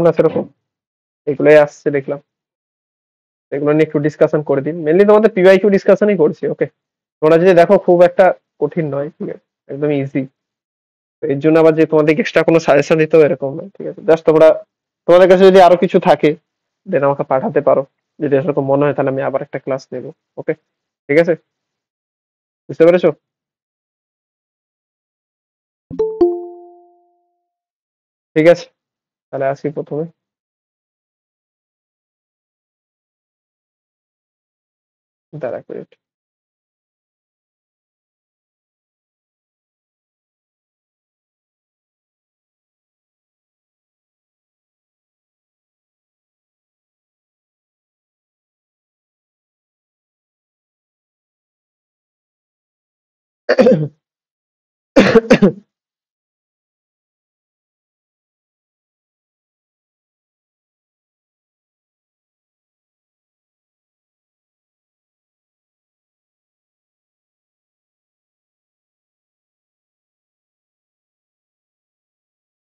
না সেরকম এগুলোই আসছে দেখলাম, এগুলো নিয়ে একটু ডিসকাশন করে দিন। মেনলি তোমাদের পিওয়াইকিউ ডিসকাশনই করছি। ওকে, তোমরা যদি দেখো খুব একটা কঠিন নয়, ঠিক আছে, একদম ইজি। এর জন্য আবার যে তোমাদেরকে এক্সট্রা কোনো সাজেশন দিতে হবে এরকম নয়, ঠিক আছে। জাস্ট তোমরা, তোমাদের কাছে যদি আরো কিছু থাকে দেন আমাকে পাঠাতে পারো। যদি এরকম মনে হয় তাহলে আমি আবার একটা ক্লাস নেবো। ওকে, ঠিক আছে, বুঝতে পেরেছো? ঠিক আছে, তাহলে আসি প্রথমে। দাঁড়া এক মিনিট।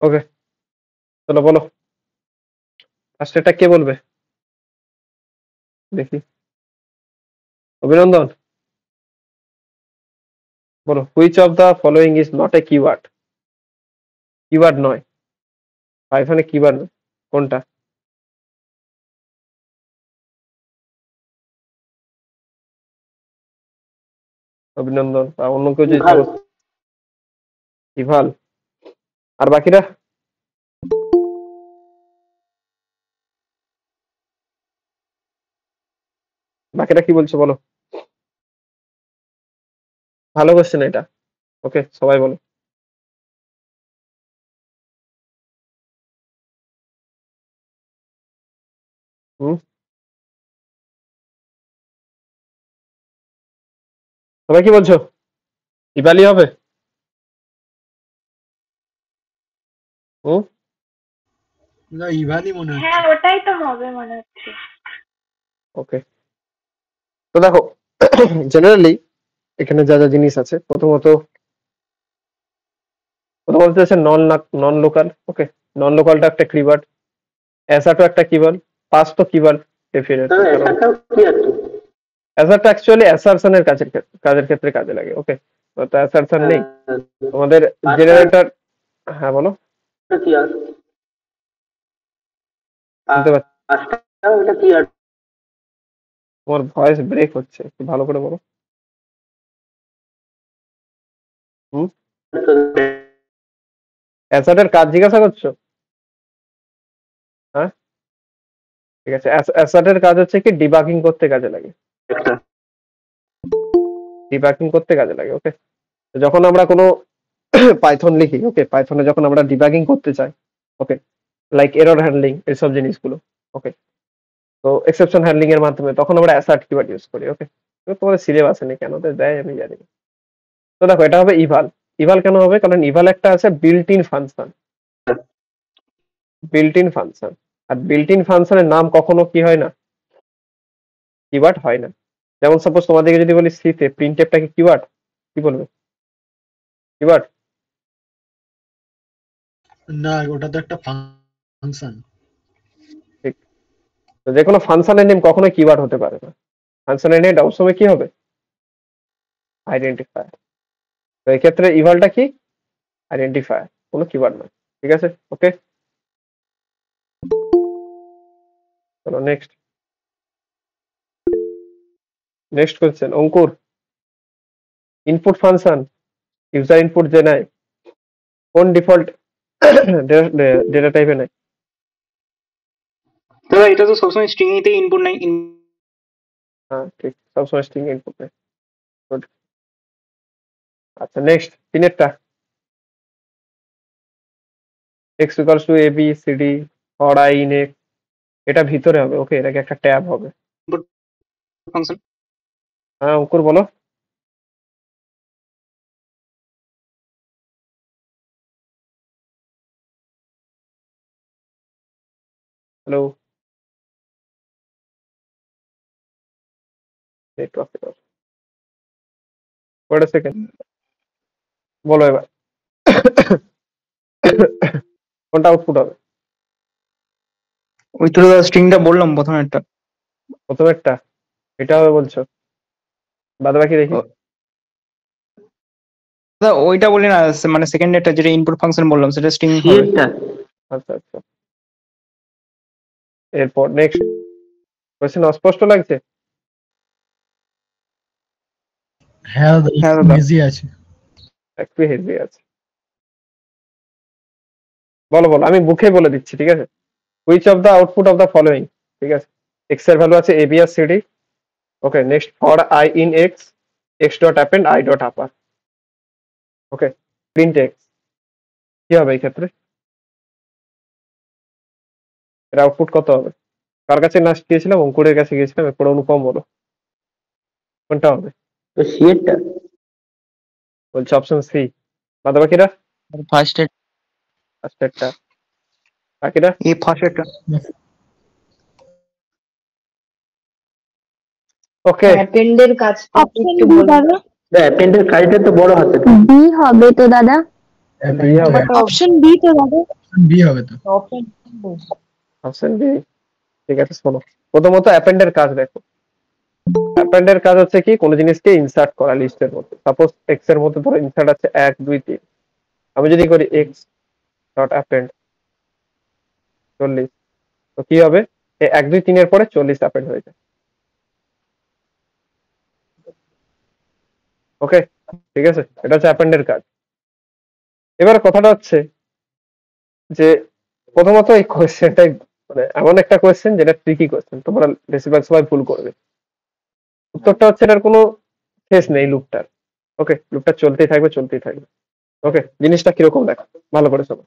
ওকে, চলো বলো, ফার্স্ট এটা কে বলবে দেখি? অভিনন্দন, বলো। Which of the following is not a keyword? Keyword নয়, পাইথনে কিওয়ার্ড নয়, কোনটা? অভিনন্দন, বা অন্য কেউ যদি ইভাল। থাকো। ইভাল। আর বাকিরা? বাকিরা কি বলছো বলো? ভালো কোশ্চেন এটা। ওকে, সবাই বলো। হুম, সবাই কি বলছো? ইভালই হবে? হুম। না, ইভানই মনে হচ্ছে। হ্যাঁ ওটাই তো হবে মনে হচ্ছে। ওকে, তো দেখো, জেনারেলি এখানে যা যা জিনিস আছে, প্রথমত প্রথমত হচ্ছে নন লোকাল। ওকে, নন লোকালটা একটা কিওয়ার্ড, অ্যাসারটা একটা কিওয়ার্ড, পাস তো কিওয়ার্ড ডেফিনেটলি, কারণ এটাও কি আর কি? অ্যাসারটা অ্যাকচুয়ালি অ্যাসারশনের কাজের ক্ষেত্রে কাজে লাগে। ওকে, তো অ্যাসারশন নেই তোমাদের জেনারেটর। হ্যাঁ বলো, কি আর শুনতে পাচ্ছি। এটা কি আর? তোমার ভয়েস ব্রেক হচ্ছে, একটু ভালো করে বলো। হুম, অ্যাসারের কাজ জিজ্ঞাসা করছো? হ্যাঁ, ঠিক আছে। অ্যাসারের কাজ হচ্ছে কি, ডিবাগিং করতে কাজে লাগে, ডিবাগিং করতে কাজে লাগে। ওকে, যখন আমরা কোনো পাইথন লিখি, ওকে, পাইথনে যখন আমরা ডিবাগিং করতে চাই, ওকে, লাইক এরর হ্যান্ডলিং এসব জিনিসগুলো, ওকে, তো এক্সেপশন হ্যান্ডলিং এর মাধ্যমে তখন আমরা অ্যাসার্ট কিওয়ার্ড ইউজ করি। ওকে, তো তোমাদের সিলেবাসে নেই, কেন দেয় আমি জানি না। তো দেখো, এটা হবে ইভাল। ইভাল কেন হবে? কারণ ইভাল একটা আছে built in function, built in function. আর বিল্ট ইন ফাংশনের নাম কখনো কি হয় না, কিওয়ার্ড হয় না। যেমন সাপোজ তোমাদেরকে যদি বলি সিতে প্রিন্টএফটা কি কিওয়ার্ড? কি বলবে? কিওয়ার্ড? না, ওটা তো একটা ফাংশন। ঠিক। তো যে কোনো ফাংশনের নেম কখনোই কিওয়ার্ড হতে পারে না। ফাংশনের নেম সবসময় কি হবে? আইডেন্টিফায়ার। তো এক্ষেত্রে ইভালটা কি? আইডেন্টিফায়ার, কোনো কিওয়ার্ড নয়। ঠিক আছে, ওকে, চলো নেক্সট। নেক্সট কোয়েশ্চেন, অঙ্কুর। ইনপুট ফাংশন ইউজার ইনপুট যে নেয়, কোন ডিফল্ট ডেটা টাইপে নেয়? দাদা এটা তো সবসময় স্ট্রিং এতেই ইনপুট নাই। হ্যাঁ ঠিক, সবসময় স্ট্রিং ইনপুট নেয়। Good. আচ্ছা নেক্সট, তিনেরটা। X equals to A B C D for i in x, এটা ভিতরে হবে। ওকে, এটাকে একটা ট্যাব হবে। Input function. হ্যাঁ অঙ্কুর বলো। হ্যালো, নেটওয়ার্ক, ওয়েট সেকেন্ড, বলো এবার। কোনটা আউটপুট হবে? ওই তো স্ট্রিংটা বললাম প্রথমে একটা। প্রথম একটা এটা হবে বলছো, বাদ বাকি দেখি। দাদা ওইটা বলি না, মানে সেকেন্ড একটা যেটা ইনপুট ফাংশন বললাম সেটা স্ট্রিং সি হবে। এরটা আচ্ছা আচ্ছা, এরপর নেক্সট কোয়েশ্চেন অস্পষ্ট লাগছে? হ্যাঁ দাদা, হ্যাঁ একটু দাদা। বিজি আছে। একটু হেভি আছে, বলো বলো, আমি মুখে বলে দিচ্ছি, ঠিক আছে। Which of the output of the following, ঠিক আছে। এক্স এর ভ্যালু আছে এ বি আর CD. Okay, next for i in x, x dot append i dot upper. Okay, print x, কি হবে এই ক্ষেত্রে? এর আউটপুট কত হবে? কার কাছে লাস্ট গিয়েছিলাম? অঙ্কুরের কাছে গিয়েছিলাম, এরপর অনুপম বলো কোনটা হবে। তো সি এরটা বলছে অপশন সি। বাদ বাকিরা? ফার্স্ট ফার্স্ট একটা, বাকিরা? এই ফার্স্ট একটা। ওকে, অ্যাপেন্ডের কাজটা অপশন একটু বি বলুন। দাদা, অ্যাপেন্ডের কাজটা তো বড় হাতে বি হবে তো দাদা, বি হবে। অপশন বি তো দাদা। বি হবে তো। অপশন অপশন বি, ঠিক আছে। শোনো, প্রথমত অ্যাপেন্ডের কাজ দেখো। অ্যাপেন্ডের কাজ হচ্ছে কি, কোনো জিনিসকে ইনসার্ট করা লিস্টের মধ্যে। সাপোজ এক্স এর মধ্যে ধরো ইনসার্ট আছে 1 2 3, আমি যদি করি এক্স ডট অ্যাপেন্ড 40, তো কি হবে? এই 1 2 3 এর পরে 40 অ্যাপেন্ড হয়ে যায়। ওকে, ঠিক আছে, এটা হচ্ছে অ্যাপেন্ডের কাজ। এবার কথাটা হচ্ছে যে প্রথমত এই কোয়েশ্চেনটাই মানে এমন একটা কোয়েশ্চেন যেটা ট্রিকি কোয়েশ্চেন, তোমরা বেশিরভাগ সবাই ভুল করবে। উত্তরটা হচ্ছে এটার কোনো শেষ নেই লুপটার। ওকে, লুপটা চলতেই থাকবে চলতেই থাকবে। ওকে, জিনিসটা কিরকম দেখো ভালো করে শোনো।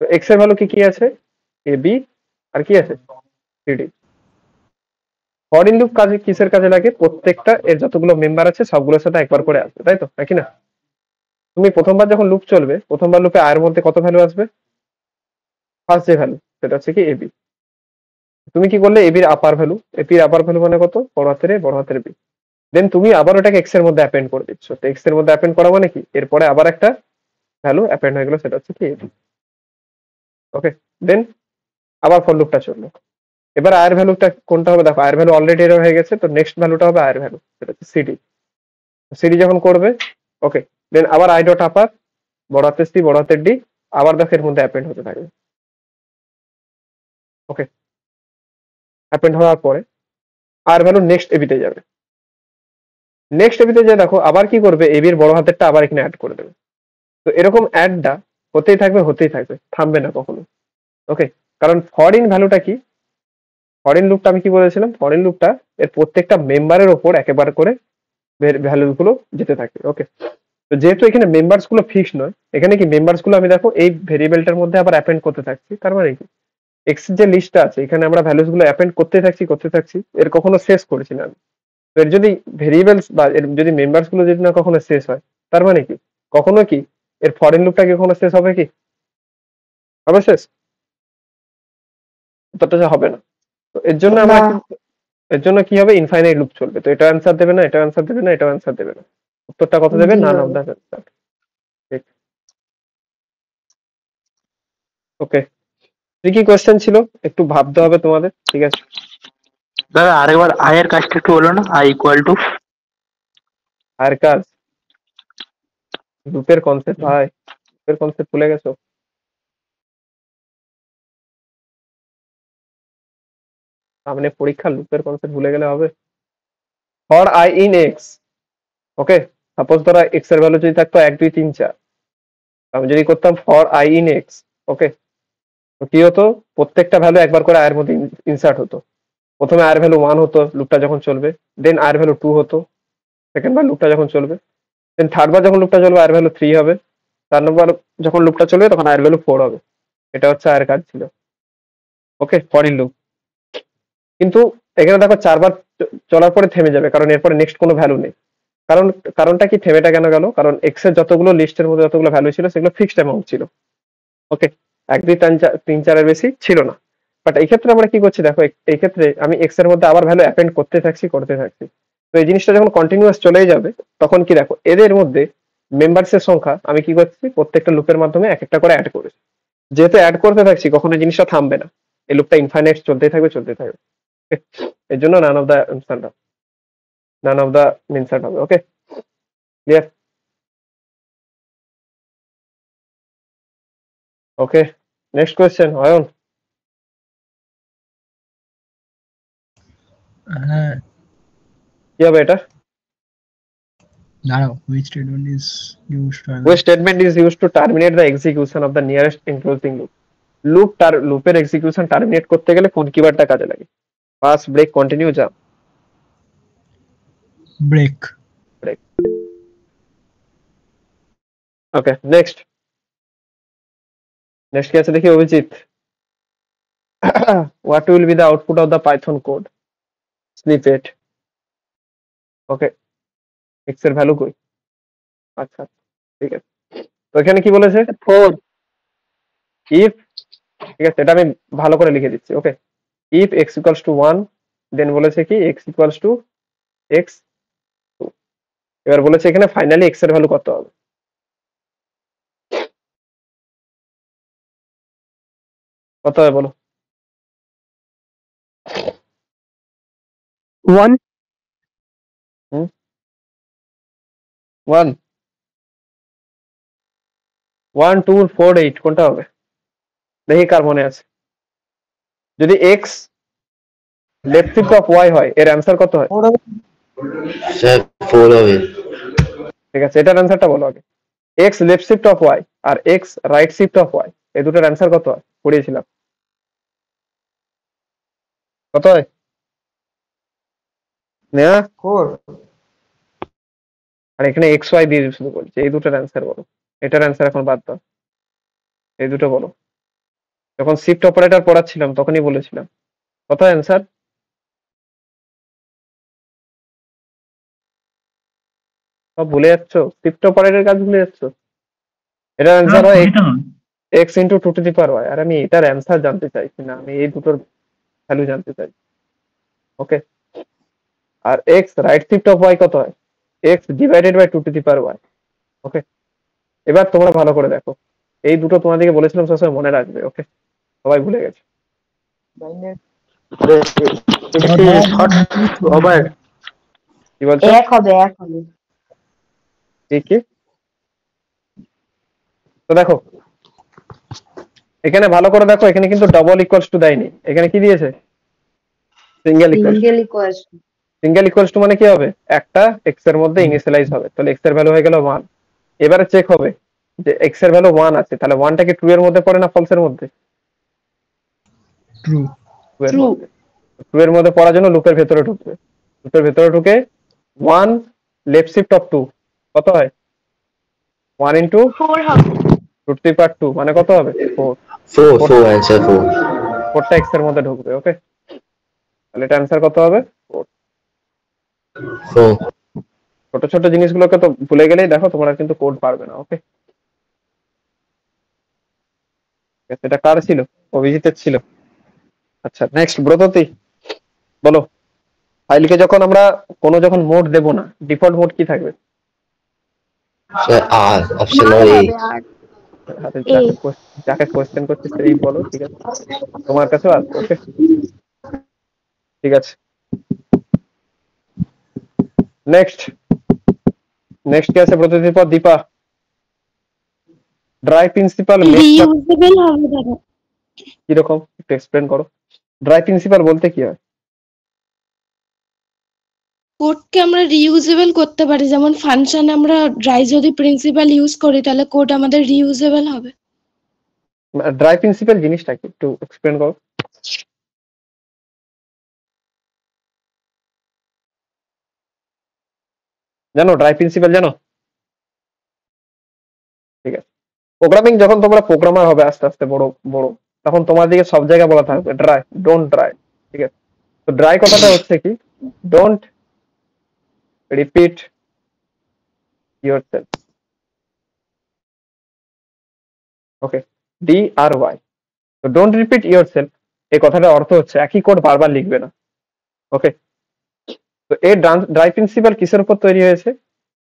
তো এক্স এর ভ্যালু কি কি আছে? এ বি, আর কি আছে? সিডি। ফর ইন লুপ কাজে কিসের কাজে লাগে? প্রত্যেকটা এর যতগুলো মেম্বার আছে সবগুলোর সাথে একবার করে আসবে, তাই তো, নাকি না? তুমি প্রথমবার যখন লুপ চলবে, প্রথমবার লুপে আয়ের মধ্যে কত ভ্যালু আসবে? ফার্স্ট যে ভ্যালু সেটা হচ্ছে কি এবি। তুমি কি করলে এবির আপার ভ্যালু, এপির আপার ভ্যালু মানে কত? বড় হাতের এ বড় হাতের বি। দেন তুমি আবার ওটাকে এক্স এর মধ্যে অ্যাপেন্ড করে দিচ্ছ। তো এক্স এর মধ্যে অ্যাপেন্ড করা মানে কি, এরপরে আবার একটা ভ্যালু অ্যাপেন্ড হয়ে গেল, সেটা হচ্ছে কি এবি। ওকে, দেন আবার ফর লুপটা চললো। এবার আয়ের ভ্যালুটা কোনটা হবে দেখো, আয়ের ভ্যালু অলরেডি এর হয়ে গেছে, তো নেক্সট ভ্যালুটা হবে আয়ের ভ্যালু, সেটা হচ্ছে সিডি। সিডি যখন করবে, ওকে, দেন আবার আই ডট আপার, বড় হাতের সি বড় হাতের ডি, আবার দেখো এর মধ্যে অ্যাপেন্ড হতে থাকবে। ওকে, অ্যাপেন্ড হওয়ার পরে আর ভ্যালু নেক্সট এবিতে যাবে। নেক্সট এবিতে যে দেখো আবার কি করবে, এবির বড় হাতেরটা আবার এখানে অ্যাড করে দেবে। তো এরকম অ্যাডটা হতেই থাকবে হতেই থাকবে, থামবে না কখনো। ওকে, কারণ ফর ইন ভ্যালুটা কি, ফরেন লুপটা আমি কি বলেছিলাম, ফরেন লুপটা এর প্রত্যেকটা মেম্বারের ওপর একেবারে করে ভ্যালু গুলো যেতে থাকে। ওকে, তো যেহেতু এখানে মেম্বার্স গুলো ফিক্স নয়, এখানে কি মেম্বার্স গুলো আমি দেখো এই ভেরিয়েবলটার মধ্যে আবার অ্যাপেন্ড করতে থাকছি, তার মানে কি এক্স যে লিস্টটা আছে এখানে আমরা ভ্যালুস গুলো অ্যাপেন্ড করতে থাকছি, এর কখনো শেষ করেছি না আমি। তো এর যদি ভেরিয়েবলস বা এর যদি মেম্বার্স গুলো যদি না কখনো শেষ হয়, তার মানে কি কখনো কি এর ফরেন লুপটা কি কখনো শেষ হবে? কি হবে শেষ? উত্তরটা হবে না। তো এর জন্য আমরা এর জন্য কি হবে, ইনফাইনাইট লুপ চলবে। তো এটা অ্যান্সার দেবে না, এটা অ্যান্সার দেবে না, এটা অ্যান্সার দেবে না। উত্তরটা কত দেবে? নান অফ দ্য অ্যান্সার। ঠিক, ওকে। কি কোয়েশ্চেন ছিল একটু ভাবতে হবে তোমাদের, ঠিক আছে। দাদা আরেকবার আয়ের কাজটা একটু বলো না, আই ইকুয়াল টু আর কাজ লুপের কনসেপ্ট ভাই, লুপের কনসেপ্ট ভুলে গেছো? সামনে পরীক্ষা, লুপের কনসেপ্ট ভুলে গেলে হবে? For i in x, okay, suppose ধরো এক্স এর ভ্যালু যদি থাকতো 1 2 3 4, আমি যদি করতাম ফর আই ইন এক্স, ওকে, তো কি হতো, প্রত্যেকটা ভ্যালু একবার করে আয়ের মধ্যে ইনসার্ট হতো। প্রথমে আয়ের ভ্যালু 1 হতো লুপটা যখন চলবে, দেন আয়ের ভ্যালু 2 হতো সেকেন্ড বার লুপটা যখন চলবে, দেন থার্ড বার যখন লুপটা চলবে আয়ের ভ্যালু 3 হবে, 4 নম্বর যখন লুপটা চলবে তখন আয়ের ভ্যালু 4 হবে। এটা হচ্ছে আয়ের কাজ ছিল। ওকে, ফর ইন লুপ। কিন্তু এখানে দেখো 4 বার চলার পরে থেমে যাবে, কারণ এরপরে নেক্সট কোনো ভ্যালু নেই। কারণ কারণটা কি থেমেটা কেন গেল? কারণ এক্স এর যতগুলো লিস্টের মধ্যে যতগুলো ভ্যালু ছিল সেগুলো ফিক্সড অ্যামাউন্ট ছিল। ওকে, 1 2 3 4 এর বেশি ছিল না। বাট এই ক্ষেত্রে আমরা কি করছি দেখো, এই ক্ষেত্রে আমি এক্স এর মধ্যে আবার ভ্যালু অ্যাপেন্ড করতে থাকছি। তো এই জিনিসটা যখন কন্টিনিউয়াস চলেই যাবে, তখন কি দেখো এদের মধ্যে মেম্বার্সের সংখ্যা আমি কি করছি, প্রত্যেকটা লুপের মাধ্যমে এক একটা করে অ্যাড করেছি। যেহেতু অ্যাড করতে থাকছি, কখনো জিনিসটা থামবে না। এই লুপটা ইনফাইনাইট চলতেই থাকবে চলতেই থাকবে। Okay? এর জন্য নান অফ দা মেনসার হবে। ওকে, ক্লিয়ার? ওকে, নেক্সট কোয়েশ্চেন অয়ন। হ্যাঁ কি হবে এটা? দাঁড়াও, which statement is used to Which statement is used to terminate the execution of the nearest enclosing loop? লুপের এক্সিকিউশন টার্মিনেট করতে গেলে কোন কিওয়ার্ডটা কাজে লাগে? Pass, break, continue, jump. break? Break. Okay, next কি আছে দেখি Abhijit. What will be the output of the Python code snippet? Okay, x এর ভ্যালু কই? আচ্ছা, ঠিক আছে। তো এখানে কি বলেছে? 4 if, ঠিক আছে, এটা আমি ভালো করে লিখে দিচ্ছি। ওকে, if x equals to 1, দেন বলেছে কি x equals to x2। এবার বলেছে এখানে ফাইনালি x এর ভ্যালু কত হবে? কত হবে বলো? 1 1 1 2 4 8 কোনটা হবে? দেখি কার মনে আছে। যদি x left shift of y হয় এর অ্যান্সার কত হয়? স্যার 4 হবে। ঠিক আছে, এটার অ্যান্সারটা বলো আগে। x left shift of y আর x right shift of y, এই দুটোর অ্যান্সার কত হয়? পড়িয়েছিলাম, কত হয়? না, 4 আর এখানে এক্স ওয়াই দিয়ে শুধু বলছে। এই দুটোর অ্যান্সার বলো। এটার অ্যান্সার এখন বাদ দাও, এই দুটো বলো। যখন শিফট অপারেটর পড়াচ্ছিলাম তখনই বলেছিলাম। কত অ্যান্সার? সব ভুলে যাচ্ছ, শিফট অপারেটর কাজ ভুলে যাচ্ছ। এটার অ্যান্সার হয় x into 2 to the power y। আর আমি এটার অ্যান্সার জানতে চাইছি না, আমি এই দুটোর ভ্যালু জানতে চাই। ওকে, আর x right shift of y কত হয়? x divided by 2 to the power y। Okay, এবার তোমরা ভালো করে দেখো, এই দুটো তোমাদেরকে বলেছিলাম সবসময় মনে রাখবে। ওকে, সবাই ভুলে গেছে। হবে কি বলছো? 1 হবে কি? তো দেখো এখানে ভালো করে দেখো, এখানে কিন্তু ডবল ইকুয়ালস টু দেয়নি, এখানে কি দিয়েছে? Single equals. Single equals to মানে কি হবে? একটা x এর মধ্যে ইনিশিয়ালাইজ হবে, তাহলে x এর ভ্যালু হয়ে গেল 1। এবারে চেক হবে যে x এর ভ্যালু 1 আছে, তাহলে 1টা কি ট্রু এর মধ্যে পড়ে না ফলস এর মধ্যে? ট্রু। ট্রু এর মধ্যে পড়ার জন্য লুপের ভেতরে ঢুকবে। লুপের ভেতরে ঢুকে 1 লেফট শিফট অফ 2 কত হয়? 1 ইনটু 4 হবে। 2 টু দি পাওয়ার 2 মানে কত হবে? 4। 4 অ্যান্সার 4। 4টা x এর মধ্যে ঢুকবে। ওকে, তাহলে এটা অ্যান্সার কত হবে? 4। 4 ছোট ছোট জিনিসগুলোকে তো ভুলে গেলেই দেখো তোমরা কিন্তু কোড পারবে না। ওকে, এটা কার ছিল? অভিজিতের ছিল। আচ্ছা, নেক্সট ব্রততী বলো। ফাইলকে যখন আমরা যখন মোড দেব না, ডিফল্ট মোড কি থাকবে? স্যার আর অপশন আর এ। হবে আর আরে যাকে কোশ্চেন করছিস সেই বলো, ঠিক আছে? তোমার কাছেও আসবে। ওকে, ঠিক আছে। নেক্সট কি আছে ব্রততীর পর? দীপা। ড্রাই প্রিন্সিপাল রিইউজেবল হবে দাদা। কিরকম একটু এক্সপ্লেন করো। ড্রাই প্রিন্সিপাল বলতে কি হয়? কোডকে আমরা রিইউজেবল করতে পারি, যেমন ফাংশনে আমরা ড্রাই যদি প্রিন্সিপাল ইউজ করি তাহলে কোড আমাদের রিইউজেবল হবে। ড্রাই প্রিন্সিপাল জিনিসটা কি একটু এক্সপ্লেন করো। জানো ড্রাই প্রিন্সিপাল জানো? ঠিক আছে, প্রোগ্রামিং যখন তোমরা প্রোগ্রামার হবে আস্তে আস্তে বড় বড়, তখন তোমার দিকে সব জায়গায় বলা থাকবে ড্রাই, ডোন্ট ড্রাই। ঠিক আছে, তো ড্রাই কথাটা হচ্ছে কি? Don't repeat yourself. Okay, DRY। তো ডোন্ট রিপিট ইয়োরসেলফ এই কথাটার অর্থ হচ্ছে একই কোড বারবার লিখবে না। ওকে, তো এই ড্রাই প্রিন্সিপাল কিসের উপর তৈরি হয়েছে?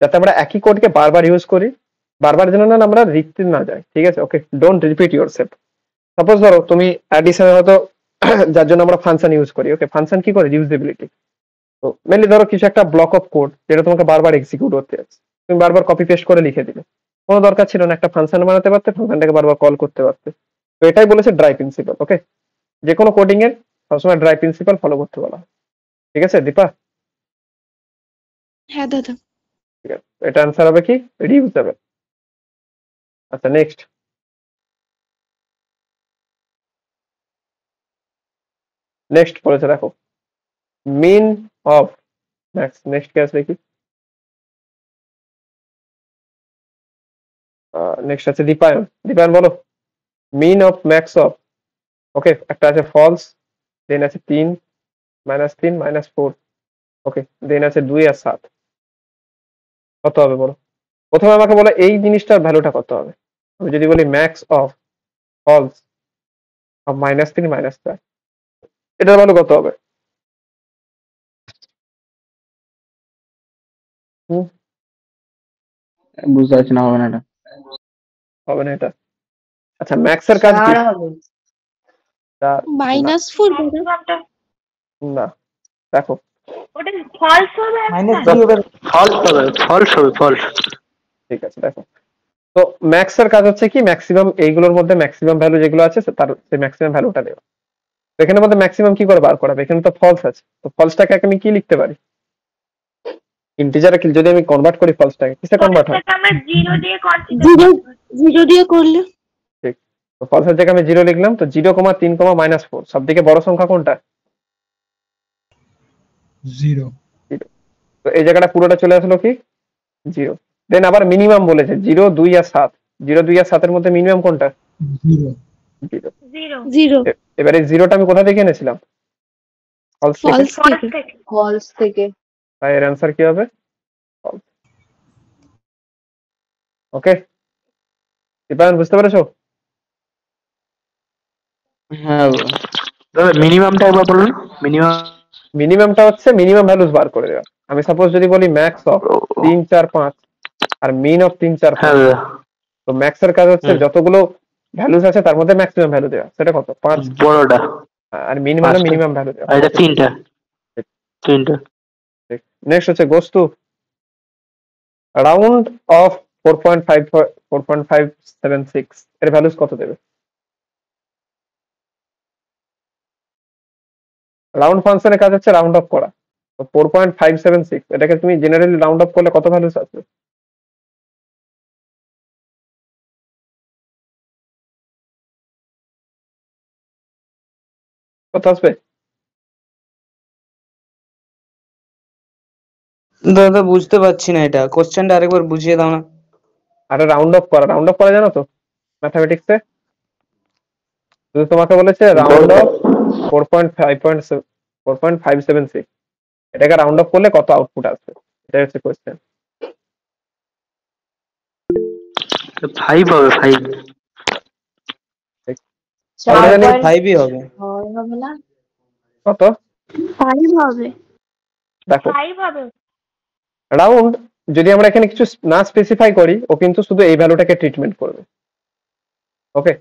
যাতে আমরা একই কোডকে বারবার ইউজ করি, বারবার যেন না আমরা লিখতে না যাই। ঠিক আছে, ওকে, ডোন্ট রিপিট ইয়োরসেলফ। সাপোজ ধরো তুমি অ্যাডিশনে হয়তো যার জন্য আমরা ফাংশন ইউজ করি। ওকে, ফাংশন কি করে? রিউজেবিলিটি। তো মেনলি ধরো কিছু একটা ব্লক অফ কোড যেটা তোমাকে বারবার এক্সিকিউট করতে যাচ্ছে, তুমি বারবার কপি পেস্ট করে লিখে দিলে, কোনো দরকার ছিল না, একটা ফাংশন বানাতে পারতে, ফাংশনটাকে বারবার কল করতে পারতে। তো এটাই বলেছে ড্রাই প্রিন্সিপাল। ওকে, যে কোনো কোডিং এর সবসময় ড্রাই প্রিন্সিপাল ফলো করতে বলা হয়। ঠিক আছে দীপা? হ্যাঁ দাদা। ঠিক আছে, এটা আনসার হবে কি? রিউজেবল। আচ্ছা নেক্সট। নেক্সট বলেছে দেখো, মিন অফ ম্যাক্স। নেক্সট কে আসবে কি? নেক্সট আছে দীপায়ন। দীপায়ন বলো, মিন অফ ম্যাক্স অফ। ওকে, একটা আছে ফলস, দেন আছে 3 -3 -4। ওকে, দেন আছে 2 আর 7। কত হবে বলো? প্রথমে আমাকে বলো এই জিনিসটার ভ্যালুটা কত হবে। আমি যদি বলি ম্যাক্স অফ ফলস অফ -3 -4, এটার ভ্যালু কত হবে? বুঝতে পারছি না, হবে না এটা। হবে না এটা? আচ্ছা ম্যাক্স এর কাজ কি? চার? না, -4 দাদা। না, দেখো ওটা ফলস হবে ফলস হবে ফলস। ঠিক আছে দেখো, তো ম্যাক্স এর কাজ হচ্ছে কি? ম্যাক্সিমাম এইগুলোর মধ্যে ম্যাক্সিমাম ভ্যালু যেগুলো আছে তার সেই ম্যাক্সিমাম ভ্যালুটা দেওয়া। তো এখানে মধ্যে ম্যাক্সিমাম কি করে বার করাবে? এখানে তো ফলস আছে, তো ফলসটাকে আমি কি লিখতে পারি? ইন্টিজারে যদি আমি কনভার্ট করি ফলসটাকে, কিসে কনভার্ট হয়? আমরা জিরো দিয়ে জিরো জিরো দিয়ে করলে ঠিক, তো ফলসের জায়গায় আমি 0 লিখলাম, তো 0, 3, -4 সব থেকে বড় সংখ্যা কোনটা? 0 তো এই জায়গাটা পুরোটা চলে আসলো কি? 0। দেন আবার মিনিমাম বলেছে 0, 2 আর 7। 0, 2 আর 7 এর মধ্যে মিনিমাম কোনটা? 0 0। জিরো জিরো এবারে জিরোটা আমি কোথা থেকে এনেছিলাম? ফলস থেকে। ফলস থেকে। ফলস থেকে। তাই এর অ্যান্সার কি হবে? ফলস। ওকে, দীপায়ন বুঝতে পেরেছো? হ্যাঁ দাদা, মিনিমামটা একবার বলুন। মিনিমাম মিনিমামটা হচ্ছে মিনিমাম ভ্যালুস বার করে দেওয়া। আমি সাপোজ যদি বলি ম্যাক্স অফ 3, 4, 5 আর মিন অফ 3, 4, 5, হ্যাঁ দাদা, তো ম্যাক্স এর কাজ হচ্ছে যতগুলো ভ্যালুস আছে তার মধ্যে ম্যাক্সিমাম ভ্যালু দেওয়া। সেটা কত? 5। বড়টা। আর মিন মানে 5টা। মিনিমাম ভ্যালু দেওয়া। আর এটা 3টা। নেক্সট হচ্ছে গোস্তু রাউন্ড অফ 4.576 এর ভ্যালুস কত দেবে? রাউন্ড ফাংশনের কাজ হচ্ছে রাউন্ড অফ করা। তো 4.576 এটাকে তুমি জেনারেলি রাউন্ড অফ করলে কত ভ্যালুস আসবে? কত আসবে? দাদা বুঝতে পারছি না, এটা কোশ্চেনটা আরেকবার বুঝিয়ে দাও না। আরে রাউন্ড অফ করা, রাউন্ড অফ করা জানো তো ম্যাথমেটিক্সে? শুধু তোমাকে বলেছে রাউন্ড অফ 4.576, এটাকে রাউন্ড অফ করলে কত আউটপুট আসবে, এটাই হচ্ছে কোশ্চেন। 5 হবে 5। আমরা জানি 5ই হবে। হবে না? কত? 5 হবে। দেখো 5 হবে। রাউন্ড যদি আমরা এখানে কিছু না স্পেসিফাই করি, ও কিন্তু শুধু এই ভ্যালুটাকে ট্রিটমেন্ট করবে। ওকে,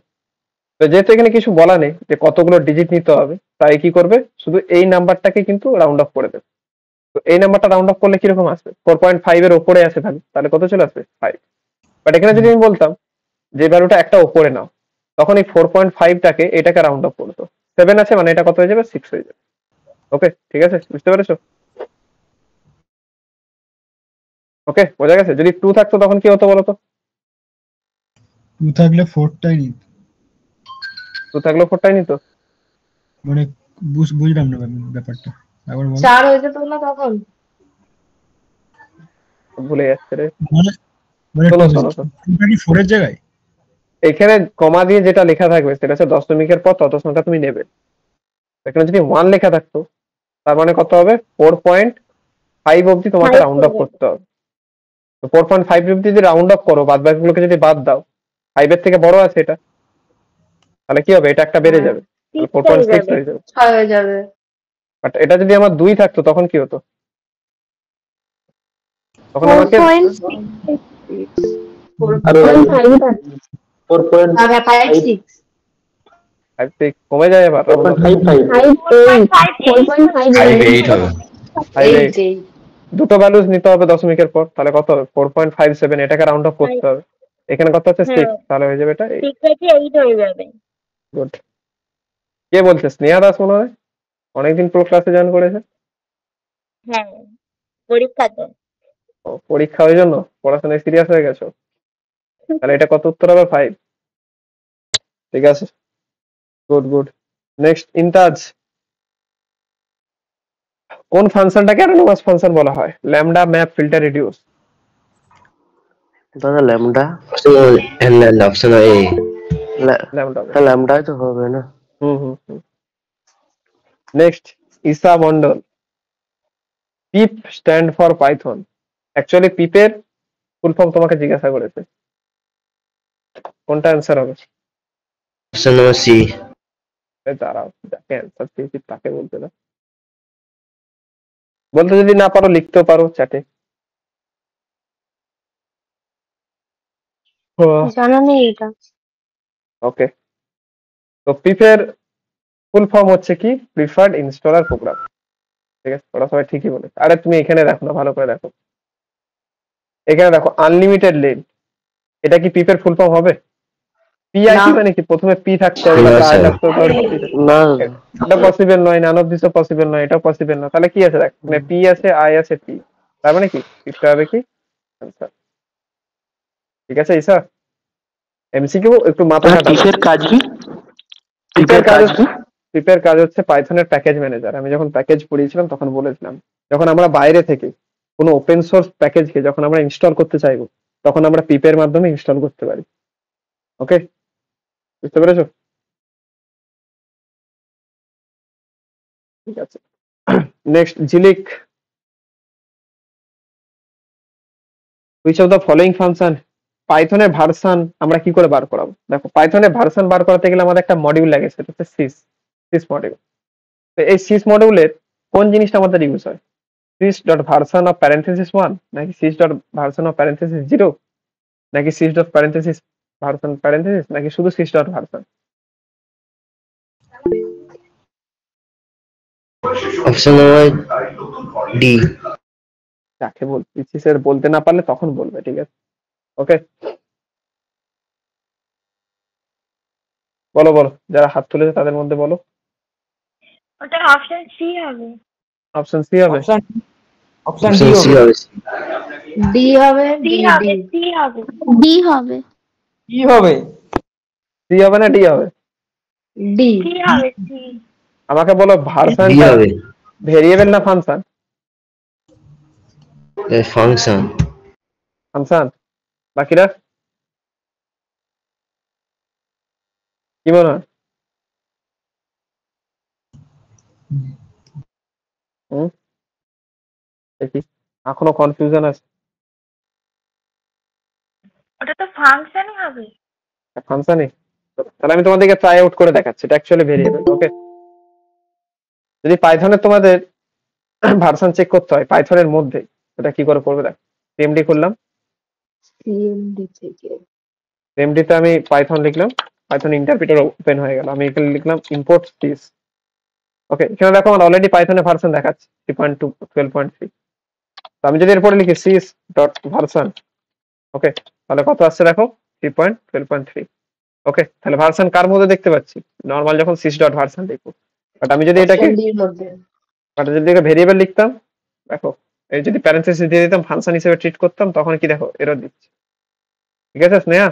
তো যেহেতু এখানে কিছু বলা নেই যে কতগুলো ডিজিট নিতে হবে, তাই কি করবে? শুধু এই নাম্বারটাকে কিন্তু রাউন্ড অফ করে দেবে। তো এই নাম্বারটা রাউন্ড অফ করলে কিরকম আসবে? 4.5 এর ওপরে আছে ভ্যালু, তাহলে কত চলে আসবে? 5। বাট এখানে যদি আমি বলতাম যে ভ্যালুটা একটা ওপরে নাও, তখন এই 4.5টাকে এটাকে রাউন্ড অফ করতো। 7 আছে মানে এটা কত হয়ে যাবে? 6 হয়ে যাবে। ওকে, ঠিক আছে, বুঝতে পেরেছো? ওকে, বোঝা গেছে? যদি 2 থাকতো তখন কি হতো বলতো? 2 থাকলে 4টাই নিত। 2 থাকলেও 4টাই নিত। মানে বুঝলাম না ব্যাপারটা, একবার বল। 4 হয়ে যেত না তখন? ভুলে যাচ্ছে রে। মানে মানে শোনো শোনো শোনো, 2টা কি 4 এর জায়গায়? এখানে কমা দিয়ে যেটা লেখা থাকবে সেটা হচ্ছে দশমিকের পর তত সংখ্যা তুমি নেবে। এখানে যদি 1 লেখা থাকতো, তার মানে কত হবে? 4.5 অবধি তোমাকে রাউন্ড অফ করতে হবে। তো 4.5 অবধি যদি রাউন্ড অফ করো, বাদ বাকিগুলোকে যদি বাদ দাও, 5 এর থেকে বড় আছে এটা, তাহলে কি হবে? এটা একটা বেড়ে যাবে, 4.6 হয়ে যাবে। 6 হয়ে যাবে। বাট এটা যদি আমার 2 থাকতো তখন কি হতো? তখন আমাকে 4.5 6 5 6 কমে যায় এবার। 4.55 5 8 হবে। 5 8 8 দুটো ভ্যালুস নিতে হবে দশমিকের পর, তাহলে কত হবে 4.57, এটাকে রাউন্ড অফ করতে হবে। এখানে কত হচ্ছে 6, তাহলে হয়ে যাবে এটা 8 হয়ে যাবে। গুড। কে বলছে? স্নেহা দাস মনে হয়, অনেকদিন প্রো ক্লাসে জয়েন করেছে। হ্যাঁ, পরীক্ষা তো। ও, পরীক্ষা ওই জন্য পড়াশোনায় সিরিয়াস হয়ে গেছো? তাহলে এটা কত উত্তর হবে? 5। ঠিক আছে, গুড গুড। নেক্সট, ইনতাজ। কোন ফাংশনটাকে অ্যানোনিমাস ফাংশন বলা হয়? Lambda, map, filter, reduce? দাদা ল্যামডা। Option A. ল্যামডা। ল্যামডাই তো হবে না। Hmm. Next, Isha Mondal. Pip stand for Python. Actually পিপের ফুল ফর্ম তোমাকে জিজ্ঞাসা করেছে, কোনটা অ্যান্সার হবে? Option number C. দাঁড়াও, যাকে অ্যান্সার দিয়েছি তাকে বলতে দাও। বলতে যদি না পারো লিখতেও পারো চ্যাটে। জানা নেই এটা। ওকে, তো পিপের ফুল ফর্ম হচ্ছে কি? Preferred installer program. ঠিক আছে, ওরা সবাই ঠিকই বলেছে। আরে তুমি এখানে দেখো না, ভালো করে দেখো, এখানে দেখো আনলিমিটেড লেন্থ, এটা কি পিপের ফুল ফর্ম হবে? পিআইসি মানে কি প্রথমে পি থাকতে হবে, না, তারপর আই স্যার। থাকতে হবে, তারপর পি থাকতে হবে? না এটা পসিবল নয়, নান অফ দিস পসিবল নয়, এটাও পসিবল নয়। তাহলে কি আছে? দেখ, মানে পি আছে, আই আছে, পি, তার মানে কি পিপটা হবে কি আনসার। ঠিক আছে ঈশা, এমসিকিউ একটু মাথা তাহলে খাটাবে। পিপের কাজ কি? পিপের কাজ কি? পিপের কাজ হচ্ছে পাইথনের প্যাকেজ ম্যানেজার। আমি যখন প্যাকেজ পড়িয়েছিলাম তখন বলেছিলাম, যখন আমরা বাইরে থেকে কোনো ওপেন সোর্স প্যাকেজকে যখন আমরা ইনস্টল করতে চাইবো, তখন আমরা পিপের মাধ্যমে ইনস্টল করতে পারি। ওকে, বুঝতে পেরেছো? ঠিক আছে, next, Jhilik. Which of the following function পাইথনের ভার্সন আমরা কি করে বার করাবো? দেখো, পাইথনের ভার্সন বার করাতে গেলে আমাদের একটা মডিউল লাগে, সেটা হচ্ছে সিস মডিউল। তো এই সিস মডিউলের কোন জিনিসটা আমাদের ইউজ হয়? Sys dot version of parenthesis 1, নাকি sys dot version of parenthesis 0, নাকি sys dot parenthesis version parenthesis, নাকি শুধু sys dot version? Option number D. যাকে বলছি সিসের বলতে না পারলে তখন বলবে, ঠিক আছে? ওকে, বলো বলো, যারা হাত তুলেছে তাদের মধ্যে বলো। ওটা অপশন সি হবে। অপশন সি হবে? অপশন অপশন সি হবে। ডি হবে। সি হবে, সি হবে। ডি হবে। কি হবে? সি হবে না ডি হবে? ডি। সি হবে, সি। আমাকে বলো, ডি ভার্সনটা হবে। ভেরিয়েবল না ফাংশন? ফাংশন। ফাংশন। বাকিরা কি মনে হয়? দেখি, এখনো কনফিউশন আছে। ওটা তো ফাংশনই হবে। ফাংশনই? তাহলে আমি তোমাদেরকে ট্রাই আউট করে দেখাচ্ছি, এটা অ্যাকচুয়ালি ভেরিয়েবল। ওকে, যদি পাইথনের তোমাদের ভার্সন চেক করতে হয় পাইথনের মধ্যে, এটা কি করে করবে? দেখো, সিএমডি করলাম, সিএমডি থেকে সিএমডিতে আমি পাইথন লিখলাম, পাইথন ইন্টারপ্রিটার ওপেন হয়ে গেল, আমি এখানে লিখলাম ইম্পোর্ট সিস। ওকে, এখানে দেখো আমার অলরেডি পাইথনের ভার্সন দেখাচ্ছে 3.2 12.3। তো আমি যদি এরপরে লিখি সিস ডট ভার্সন, ওকে, তাহলে কত আসছে দেখো 3.12.3। ওকে, তাহলে ভার্সন কার মধ্যে দেখতে পাচ্ছি? নর্মাল যখন সিস ডট ভার্সন লিখবো। বাট আমি যদি এটাকে ভেরিয়েবল লিখতাম, দেখো, এই যদি প্যারেন্থেসিস দিয়ে দিতাম, ফাংশন হিসেবে ট্রিট করতাম, তখন কি দেখো এরর দিচ্ছে। ঠিক আছে স্নেহা,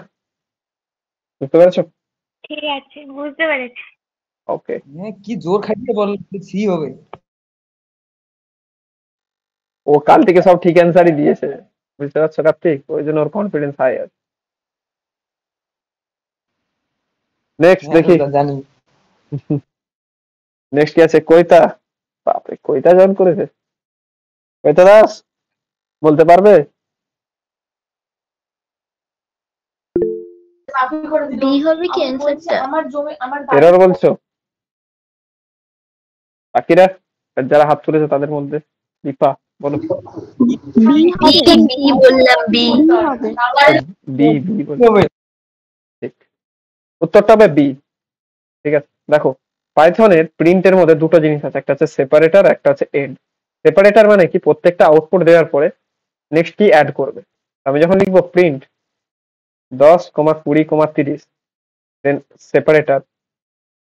বুঝতে পেরেছো? ঠিক আছে, বুঝতে পেরেছি। ওকে, কি জোর খাইয়ে বল সি হবে। ও কাল থেকে সব ঠিক অ্যান্সারই দিয়েছে, বুঝতে পারছো কার্তিক, ওই জন্য ওর কনফিডেন্স হাই আছে। নেক্সট দেখি, জানি। নেক্সট কি আছে? কৈতা। বাপরে, কৈতা জয়েন করেছে। কৈতা দাস বলতে পারবে? ডি হবে কি অ্যান্সারটা? এরর বলছো? বাকিরা যারা হাত তুলেছে তাদের মধ্যে দীপা বলো। বি হবে। বি বললাম, বি হবে। বি, বি বলছো? ঠিক, উত্তরটা হবে বি। ঠিক আছে, দেখো পাইথনের প্রিন্টের মধ্যে দুটো জিনিস আছে, একটা হচ্ছে সেপারেটর, একটা হচ্ছে এন্ড। সেপারেটর মানে কি, প্রত্যেকটা আউটপুট দেওয়ার পরে নেক্সট কি অ্যাড করবে। আমি যখন লিখবো প্রিন্ট 10, 20, 30, দেন সেপারেটর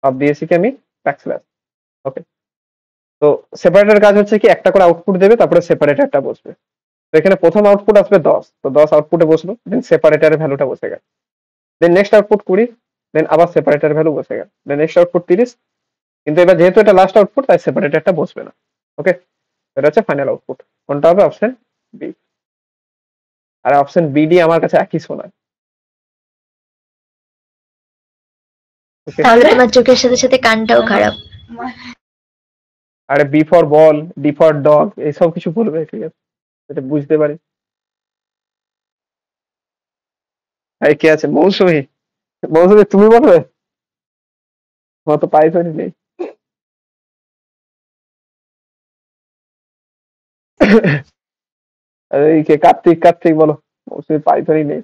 সব দিয়েছি কি আমি ব্যাকস্ল্যাশ। ওকে, তো সেপারেটর কাজ হচ্ছে কি একটা করে আউটপুট দেবে, তারপরে সেপারেটরটা বসবে। তো এখানে প্রথম আউটপুট আসবে 10, তো 10 আউটপুটে বসলো, দেন সেপারেটরের ভ্যালুটা বসে গেল। দেন নেক্সট আউটপুট 20, দেন আবার সেপারেটর ভ্যালু বসে গেল। দেন নেক্সট আউটপুট 30, কিন্তু এবার যেহেতু এটা লাস্ট আউটপুট তাই সেপারেটরটা বসবে না। ওকে, এটা হচ্ছে ফাইনাল আউটপুট। কোনটা হবে? Option B. আর অপশন বি ডি আমার কাছে একই শোনায়। ওকে, তাহলে তোমার চোখের সাথে সাথে কানটাও খারাপ। আরে B for ball, D for dog, এইসব কিছু বলবে, ঠিক আছে, এটা বুঝতে পারি। আর কে আছে? মৌসুমী। মৌসুমী তুমি বলবে? তোমার তো পাইথনই নেই। এই কে? কার্তিক। কার্তিক বলো। মৌসুমী পাইথনই নেই,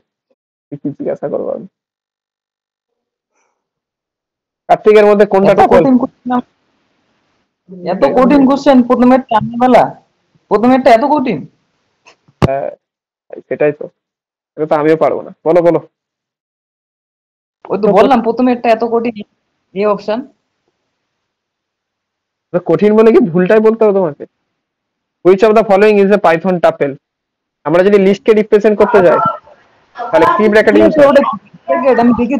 কি জিজ্ঞাসা করবো আমি? কার্তিকের মধ্যে কোনটা টুকল? এত কঠিন কোশ্চেন, প্রথমে টানবেলা, প্রথমেরটা এত কঠিন। হ্যাঁ সেটাই তো, এটা তো আমিও পারবো না। বলো বলো। ওই তো বললাম প্রথমেরটা এত কঠিন, এই অপশন। কঠিন বলে কি ভুলটাই বলতে হবে তোমাকে? Which of the following is a Python tuple? আমরা যদি লিস্টকে রিপ্রেজেন্ট করতে যাই তাহলে কি ব্র্যাকেট ইউজ হয়? আমি দেখি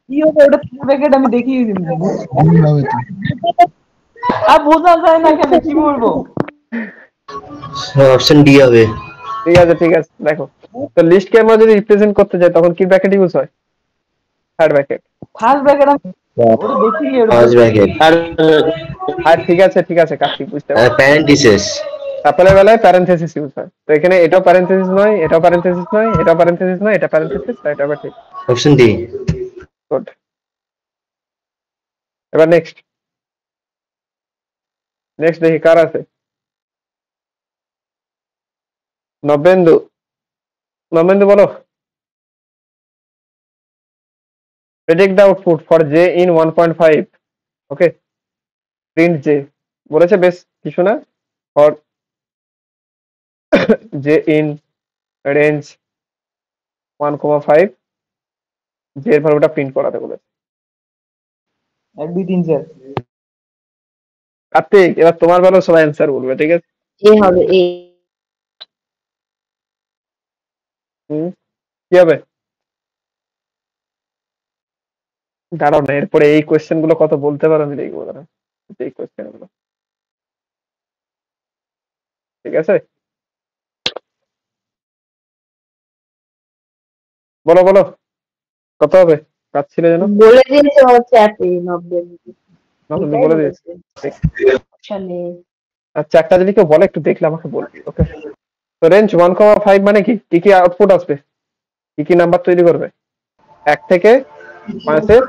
কি হবে ওটা, কি ব্র্যাকেট আমি দেখি, আর বোঝা যায় না কেন, কি বলবো? অপশন ডি হবে। ঠিক আছে ঠিক আছে, দেখো তো লিস্টকে আমরা যদি রিপ্রেজেন্ট করতে যাই তখন কি ব্র্যাকেট ইউজ হয়? Third bracket. ফার্স্ট ব্র্যাকেট আমি ওটা দেখি। ফার্স্ট ব্র্যাকেট আর ঠিক আছে ঠিক আছে, কার্তিক বুঝতে আর পারছি। প্যারেন্থেসিস। টাপেলের বেলায় প্যারেনথেসিস ইউজ হয়। তো এখানে এটাও প্যারেনথেসিস নয়, এটাও প্যারেনথেসিস নয়, এটাও প্যারেনথেসিস নয়, এটা প্যারেনথেসিস, এটা আবার ঠিক। Option D. গুড। এবার নেক্সট দেখি কার আছে। নবেন্দু। নবেন্দু বলো। predict the output for j in 1.5. Okay, print j বলেছে, বেশ কিছু না, for j in range 1,5 j এর ভ্যালুটা প্রিন্ট করাতে বলেছে। 1 2 3 4। কার্তিক, এবার তোমার বেলা সবাই অ্যান্সার বলবে, ঠিক আছে? এ হবে এ। কি হবে? দাঁড়াও না, এরপরে এই কোয়েশ্চেন গুলো কত বলতে পারো আমি দেখবো। দাঁড়া, এই কোয়েশ্চেন গুলো, ঠিক আছে? বলো বলো, কত হবে? কাটছিলে যেন? বলে দিয়েছে হচ্ছে এতই 90। নবেন্দু বলে দিয়েছে। অপশনে আচ্ছা, একটা যদি কেউ বলে একটু দেখলে আমাকে বলবি। ওকে, তো রেঞ্জ 1,5 মানে কি কি কি আউটপুট আসবে, কি কি নাম্বার তৈরি করবে? 1 থেকে 5-এর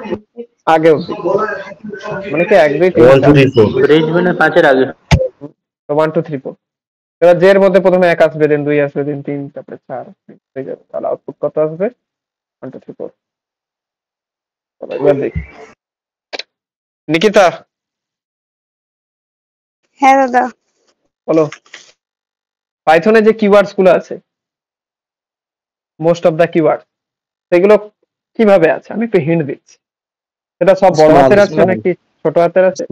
আগে অবধি, মানে কি 1 2 3 1 2 3 4। রেঞ্জ মানে 5 এর আগে। তো 1 2 3 4। এবার যে এর মধ্যে প্রথমে 1 আসবে, দেন 2 আসবে, দেন 3, তারপরে 4 হয়ে যাবে। তাহলে আউটপুট কত আসবে? 1 2 3 4। এবার দেখি নিকিতা। হ্যাঁ দাদা। বলো, পাইথনে যে কিওয়ার্ডস গুলো আছে, মোস্ট অফ দা কিওয়ার্ড, সেগুলো কিভাবে আছে? আমি একটু হিন্ট দিচ্ছি। সেটা সব বড় হাতের আছে নাকি ছোট হাতের আছে?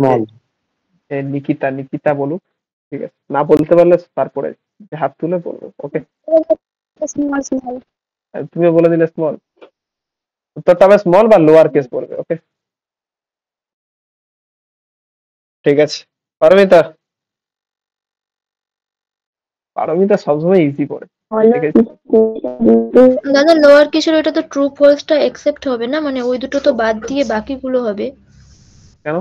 নিকিতা নিকিতা বলুক, ঠিক আছে? না বলতে পারলে তারপরে হাত তুলে বলবো। ওকে, স্মল স্মল। তুমিও বলে দিলে স্মল। উত্তরটা হবে স্মল বা লোয়ার কেস পড়বে। ওকে, ঠিক আছে। পারমিতা। পারমিতা সবসময় ইজি পড়ে, ঠিক আছে? দাদা লোয়ার কেসের ওটা তো ট্রু ফলসটা অ্যাকসেপ্ট হবে না, মানে ওই দুটো তো বাদ দিয়ে বাকিগুলো হবে। কেন?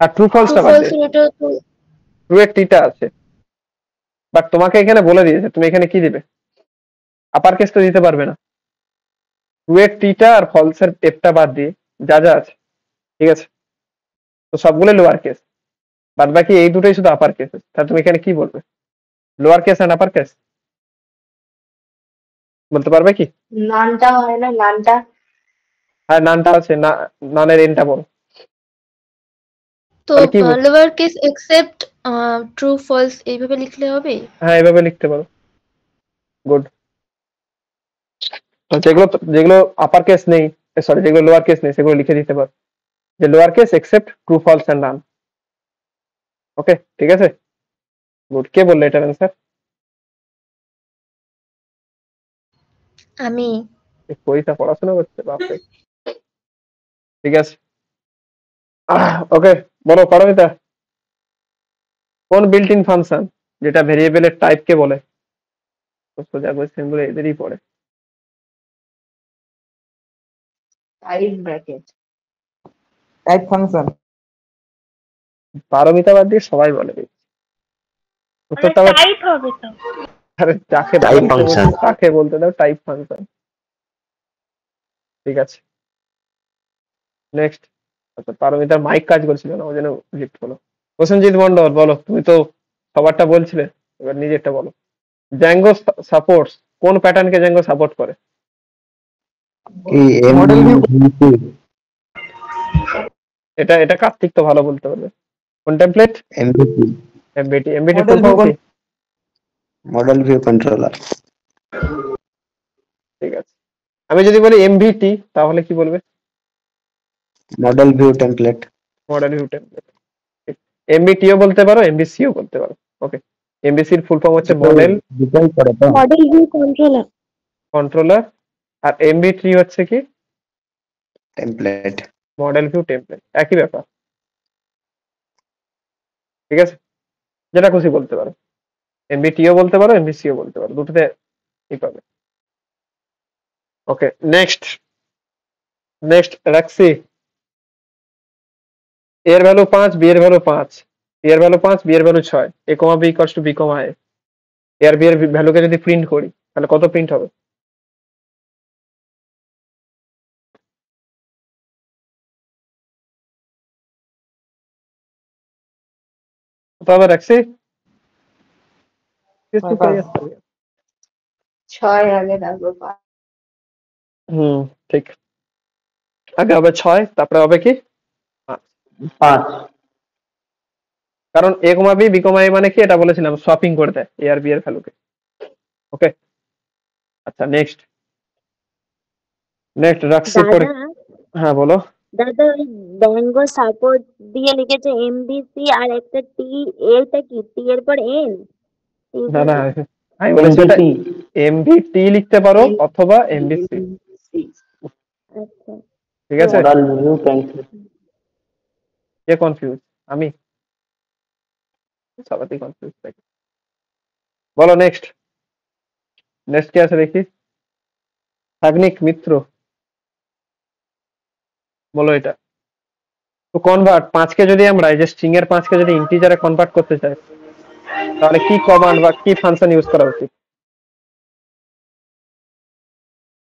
আর ট্রু ট্রু ফলসটা বাদ ফলসের ওটা তো ট্রু এর টিটা আছে, বাট তোমাকে এখানে বলে দিয়েছে তুমি এখানে কি দিবে। আপার কেস তো দিতে পারবে না। ট্রু এর টিটা আর ফলসের এফটা বাদ দিয়ে যা যা আছে, ঠিক আছে? তো সবগুলো লোয়ার কেস, বাদ বাকি এই দুটোই শুধু আপার কেস। তাহলে তুমি এখানে কি বলবে? Lower case and upper case বলতে পারবে কি? নানটা হয় না, নানটা আর নানটা আছে, না নানের এনটা বড়। তো তাহলে কি lower case except true false এইভাবে লিখলে হবে? হ্যাঁ এভাবে লিখতে পারো। গুড। যেগুলো যেগুলো আপার কেস নেই, সরি যেগুলো লোয়ার কেস নেই সেগুলো লিখে দিতে পারো, যে lower case except true false and none. Okay ঠিক আছে, গুড। কে বললো এটার অ্যান্সার? আমি পরীক্ষা পড়াশোনা করছে বাপরে। ঠিক আছে, ওকে বলো পারমিতা, কোন বিল্ট ইন ফাংশন যেটা ভেরিয়েবলের টাইপকে বলে? সোজা কোশ্চেন গুলো এদেরই পড়ে। Type bracket. Type function. Paromita বাদ দিয়ে সবাই বলে দিচ্ছে উত্তরটা। আবার টাইপ হবে তো। আরে যাকে Type বলতে function. বলছে তাকে বলতে দাও টাইপ ফাংশন। ঠিক আছে, নেক্সট। আচ্ছা পারমিতার মাইক কাজ করছিল না, ওই জন্য লিফট হলো। প্রসেনজিৎ মন্ডল বলো, তুমি তো সবারটা বলছিলে, এবার নিজেরটা বলো। জ্যাঙ্গো সাপোর্টস কোন প্যাটার্নকে জ্যাঙ্গো সাপোর্ট করে? Model view. এটা এটা কার্তিক তো ভালো বলতে পারবে। কোন template? MVC, MBT. MBT Model full form view কি? model view controller. ঠিক আছে, আমি যদি বলি এমভিটি তাহলে কি বলবে? Model view template. Model view template. এমবিটিও বলতে পারো, এমবিসিও বলতে পারো। ওকে, এমবিসির ফুল ফর্ম হচ্ছে মডেল Depend করে তো। Model view controller. কন্ট্রোলার। আর এমবি3 হচ্ছে কি? Template. মডেল ভিউ টেমপ্লেট, একই ব্যাপার। ঠিক আছে, যেটা খুশি বলতে পারো, এমবিটিও বলতে পারো, এমবিসিও বলতে পারো, দুটোতে কি পাবে। ওকে নেক্সট, নেক্সট রাখছি। এর ভ্যালু 5, বি এর ভ্যালু 5, বি এর ভ্যালু 5, বি এর value 6, A comma B equals to B comma A. A আর বি এর ভ্যালুকে যদি প্রিন্ট করি তাহলে কত প্রিন্ট হবে? কত হবে রাখছি? কিছু পাই আসতে হবে। 6 আগে থাকবে 5। ঠিক, আগে হবে 6, তারপরে হবে কি 5। কারণ এ কমা বি, বি কমা এ মানে কি এটা বলেছিলাম, সোয়াপিং করে দেয় এ আর বি এর ভ্যালুকে। ওকে আচ্ছা নেক্সট, নেক্সট রাখছি পরে। হ্যাঁ বলো। দাদা ওই ব্যাঙ্গো সাপোর্ট দিয়ে লিখেছে এমবিসি আর একটা টি, এটা কি টি এর পর এন? না না, আমি বলেছি এটা এমভিটি লিখতে পারো অথবা এমবিসি। আচ্ছা ঠিক আছে, মডেল ভিউ টেমপ্লেট। কে কনফিউজ? আমি সবাই কনফিউজ থাকি। বলো নেক্সট, নেক্সট কি আছে দেখি। সাগ্নিক মিত্র বলো এটা। তো কনভার্ট 5কে যদি আমরা এই যে স্ট্রিং এর 5কে যদি ইন্টিজারে কনভার্ট করতে চাই তাহলে কি কমান্ড বা কি ফাংশন ইউজ করা উচিত?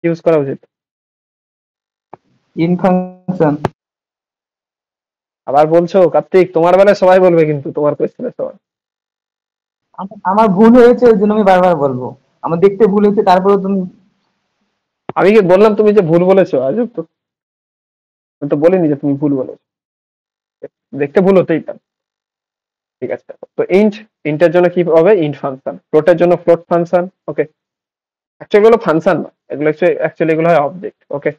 ইউজ করা উচিত ইন ফাংশন। আবার বলছো কার্তিক? তোমার বেলায় সবাই বলবে কিন্তু তোমার কোয়েশ্চেনে সবাই। আমার ভুল হয়েছে ওই জন্য আমি বারবার বলবো। আমার দেখতে ভুল হয়েছে তারপরে তুমি। আমি কি বললাম তুমি যে ভুল বলেছো? আজব তো, আমি তো বলিনি যে তুমি ভুল বলেছো, দেখতে ভুল হতেই পারে। ঠিক আছে, তো ইন্টের জন্য কি হবে? Int function. ফ্লোটের জন্য ফ্লোট ফাংশন। ওকে, অ্যাকচুয়ালি এগুলো ফাংশন না, এগুলো অ্যাকচুয়ালি এগুলো হয় অবজেক্ট। ওকে,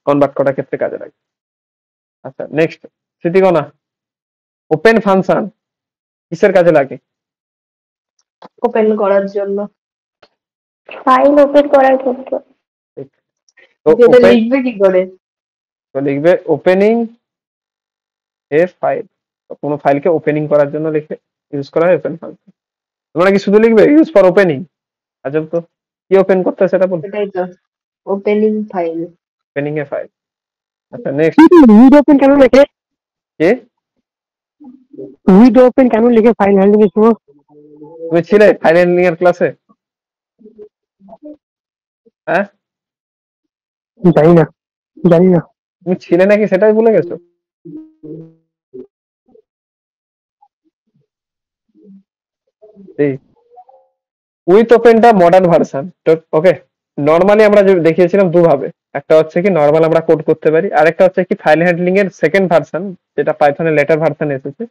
কনভার্ট করার ক্ষেত্রে কাজে লাগে। আচ্ছা নেক্সট, স্মৃতিগণা, ওপেন ফাংশন কিসের কাজে লাগে? ওপেন করার জন্য। ফাইল ওপেন করার ক্ষেত্রে। তো যেটা open- লিখবে কি করে? তো লিখবে ওপেনিং এ ফাইল, কোনো ফাইলকে ওপেনিং করার জন্য লিখে ইউজ করা হয় ওপেন ফাংশন। তোমরা কি শুধু লিখবে ইউজ ফর ওপেনিং? আজব তো, কি ওপেন করতে হয় সেটা বলবে। সেটাই তো, ওপেনিং ফাইল। ওপেনিং এ ফাইল। আচ্ছা নেক্সট, উইড ওপেন কেন লেখে? কে উইড ওপেন কেন লিখে ফাইল হ্যান্ডলিং এর সময়? তুমি ছিলে ফাইল হ্যান্ডলিং এর ক্লাসে? হ্যাঁ জানি না, জানি না। তুমি ছিলে নাকি সেটাই ভুলে গেছো? উইথ ওপেনটা মডার্ন ভার্সন। ওকে নরমালি আমরা যে দেখিয়েছিলাম দুভাবে, একটা হচ্ছে কি নরমাল আমরা কোড করতে পারি, আরেকটা হচ্ছে কি ফাইল হ্যান্ডলিং এর সেকেন্ড ভার্সন যেটা পাইথনের লেটার ভার্সন এসেছে,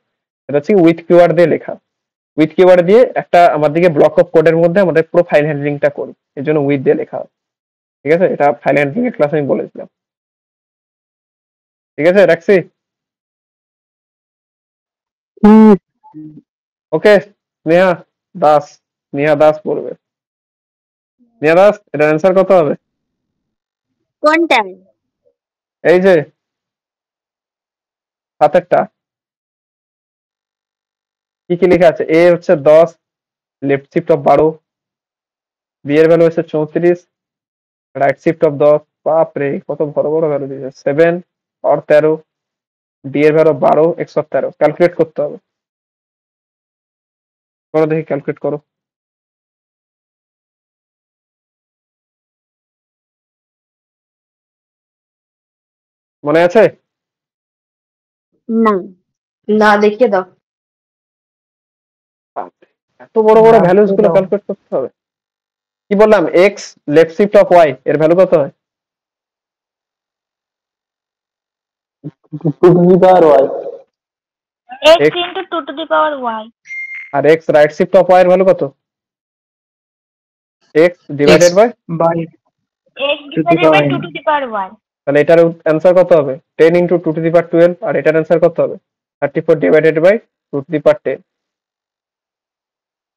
সেটা হচ্ছে উইথ কিওয়ার্ড দিয়ে লেখা। উইথ কিওয়ার্ড দিয়ে একটা আমার দিকে ব্লক অফ কোডের মধ্যে আমাদের পুরো ফাইল হ্যান্ডলিংটা করি, এর জন্য উইথ দিয়ে লেখা হয়। ঠিক আছে, এটা ফাইল হ্যান্ডলিং এর ক্লাস আমি বলেছিলাম। ঠিক আছে, রাখছি। ওকে, স্নেহা দাস, স্নেহা দাস বলবে। স্নেহা দাস, এটার অ্যান্সার কত হবে? কোনটা? এই যে সাতেরটা, কি কি লেখা আছে? এ হচ্ছে 10, লেফট শিফট অফ 12, বি এর ভ্যালু হচ্ছে 34, রাইট শিফট অফ 10, বাপরে কত বড় বড় ভ্যালু দিয়েছে, 7 অর 13, ডি এর ভ্যালু 12, এক্স অফ 13। ক্যালকুলেট করতে হবে, করো দেখি, ক্যালকুলেট করো। মনে আছে? না না, দেখিয়ে দাও। বাপরে, এত বড় বড় না, ভ্যালুস গুলো দাও। ক্যালকুলেট করতে হবে। কি বললাম, x left shift of y এর ভ্যালু কত হয়? 2 to the power y x X into 2 to the power y. আর x right shift of y এর ভ্যালু কত? X divided by, by x divided by 2 to the power y. তাহলে এটার answer কত হবে? 10 ইন্টু 2 টু দি পাওয়ার 12, আর এটার answer কত হবে? 34 ডিভাইডেড বাই 2 টু দি পাওয়ার 10।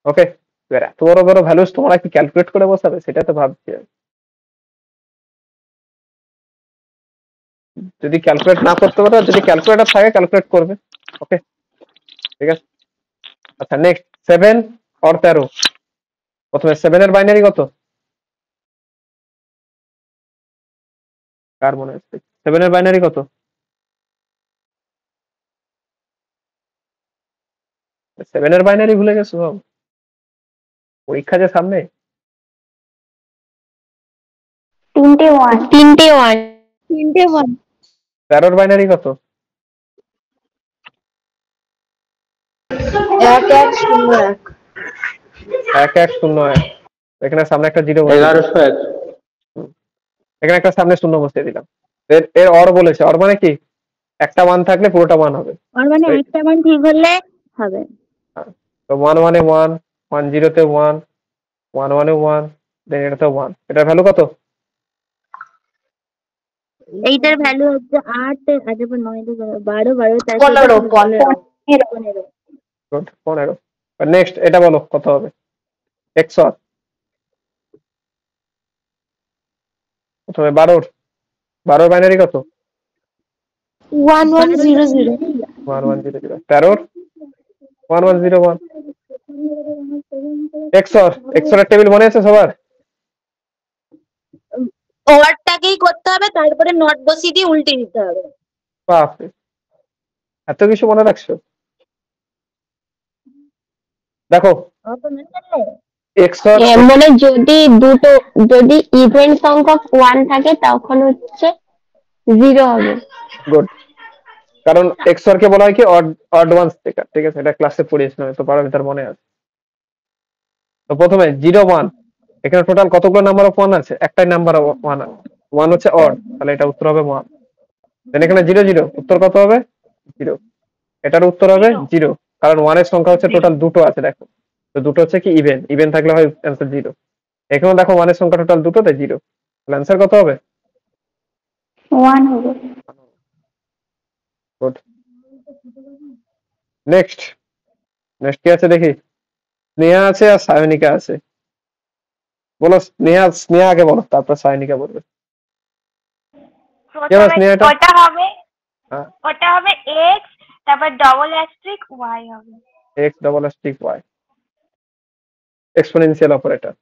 ওকে, এবার এত বড় বড় ভ্যালুস তোমরা কি ক্যালকুলেট করে বসাবে, সেটা তো ভাবছি আমি। যদি ক্যালকুলেট না করতে পারো, যদি ক্যালকুলেটর থাকে ক্যালকুলেট করবে। ওকে, ঠিক আছে। আচ্ছা, নেক্সট 7 অর 13। প্রথমে 7 এর বাইনারি কত? কার মনে আছে? 7 এর বাইনারি কত? 7 এর বাইনারি ভুলে গেছো সব, পরীক্ষা যে সামনে। 3টে 1 3টে 1 13 এর বাইনারি কত? 1101 1101। এখানে সামনে একটা জিরো, 1101 এখানে একটা সামনে শূন্য বসিয়ে দিলাম। এর এর অর বলেছে, অর মানে কি? একটা 1 থাকলে পুরোটা 1 হবে। আর মানে একটা মান ঠিক হলে হবে। তো 1 1 এ 1, 1 0 তে 1, 1 1 এ 1, দেন এটাতে 1। এটার ভ্যালু কত? এইটার ভ্যালু হচ্ছে 8, আচ্ছা 9 12 12 তার 15 গুড, 15। নেক্সট এটা বলো কত হবে? এক্স অর প্রথমে 12 বাইনারি কত? 1100 1100। 13 1101। এক্স অর এর টেবিল মনে আছে সবার? ওয়ার্ডটাকেই করতে হবে, তারপরে নট বসিয়ে দিয়ে উল্টে দিতে হবে। বাপরে, এত কিছু মনে রাখছো? দেখো, এক্স অর মানে যদি ইভেন্ট সংখ্যক 1 থাকে তখন হচ্ছে 0 হবে। গুড, কারণ এক্স অর কে বলা হয় কি অড ওয়ান স্টেকার। ঠিক আছে, এটা ক্লাসে পড়িয়েছিলাম, তো প্যারামিটার মনে আছে। তো প্রথমে 0 1, এখানে টোটাল কতগুলো নাম্বার অফ 1 আছে? একটাই নাম্বার অফ 1 আছে, 1 হচ্ছে অড, তাহলে এটা উত্তর হবে 1। দেন এখানে 0 0, উত্তর কত হবে? 0। এটার উত্তর হবে 0, কারণ 1 এর সংখ্যা হচ্ছে টোটাল দুটো আছে, দেখো। তো দুটো হচ্ছে কি ইভেন থাকলে হয় অ্যান্সার 0। এখানেও দেখো 1 এর সংখ্যা টোটাল দুটো, তাই 0। তাহলে অ্যান্সার কত হবে? 1 হবে। গুড। নেক্সট কি আছে দেখি? স্নেহা আছে আর সায়নিকা আছে। বলো, স্নেহা আগে বলো, তারপর সায়নিকা বলবে। প্রথমে ওটা হবে, হ্যাঁ, ওটা হবে x, তারপর ডবল অ্যাস্টেরিস্ক y হবে। x double stick y, exponential operator.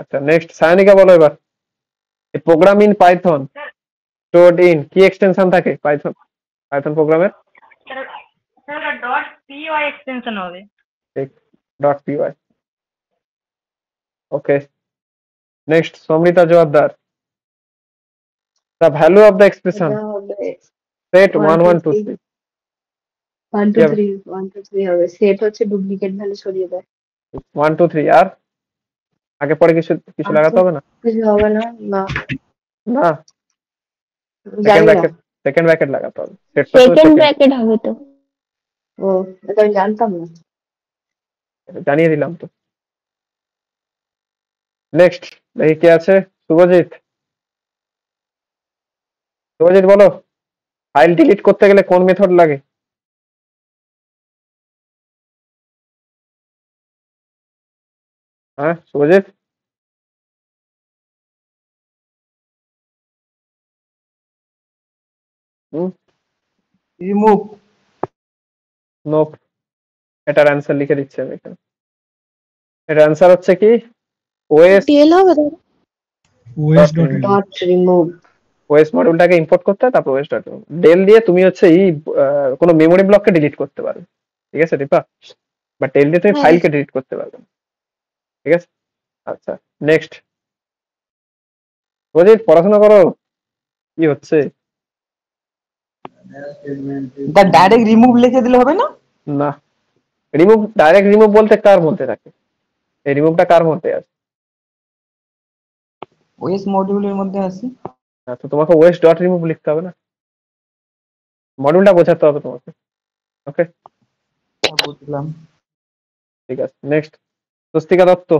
আচ্ছা, নেক্সট সায়নিকা বলো এবার। A program in Python stored in কি এক্সটেনশন থাকে পাইথন প্রোগ্রামের? স্যার ডট py এক্সটেনশন হবে। Dot py। Okay, next Smrita Joardar. The value of the expression set 1 1 2 3 1 2 3 1 2 3 হবে। Set হচ্ছে ডুপ্লিকেট ভ্যালু সরিয়ে দেয়। 1 2 3 আর আগে পরে কিছু কিছু লাগাতে হবে না? কিছু হবে না, না না, জানি না। সেকেন্ড ব্র্যাকেট লাগাতে হবে। সেট তো সেকেন্ড second, ব্র্যাকেট হবে তো। ও, এটা আমি জানতাম না। জানিয়ে দিলাম তো। নেক্সট দেখি কে আছে। শুভজিৎ, শুভজিৎ বলো, ফাইল ডিলিট করতে গেলে কোন মেথড লাগে? হ্যাঁ শুভজিৎ, রিমুভ। নো, এটার অ্যান্সার লিখে দিচ্ছি আমি এখানে। এটার অ্যান্সার হচ্ছে কি ওএস টেল হবে দাদা। OS dot dot remove. OS মডিউলটাকে ইম্পোর্ট করতে হয়, তারপর ওএস ডট ডেল দিয়ে তুমি হচ্ছে কোনো মেমোরি ব্লককে ডিলিট করতে পারবে, ঠিক আছে দীপা? বা টেল দিয়ে তুমি হ্যাঁ। ফাইলকে ডিলিট করতে পারবে না, ঠিক আছে? আচ্ছা নেক্সট, শুভজিৎ পড়াশোনা করো, কি হচ্ছে? ডাইরেক্ট রিমুভ লিখে দিলে হবে না? না, রিমুভ, ডাইরেক্ট রিমুভ বলতে কার মধ্যে থাকে? এই রিমুভটা কার মধ্যে আছে? ওএস মডিউলের মধ্যে আছে। তো তোমাকে ওএস ডট রিমুভ লিখতে হবে না, মডিউলটা বোঝাতে হবে তোমাকে। ওকে বুঝলাম। ঠিক আছে। নেক্সট, স্বস্তিকা দত্ত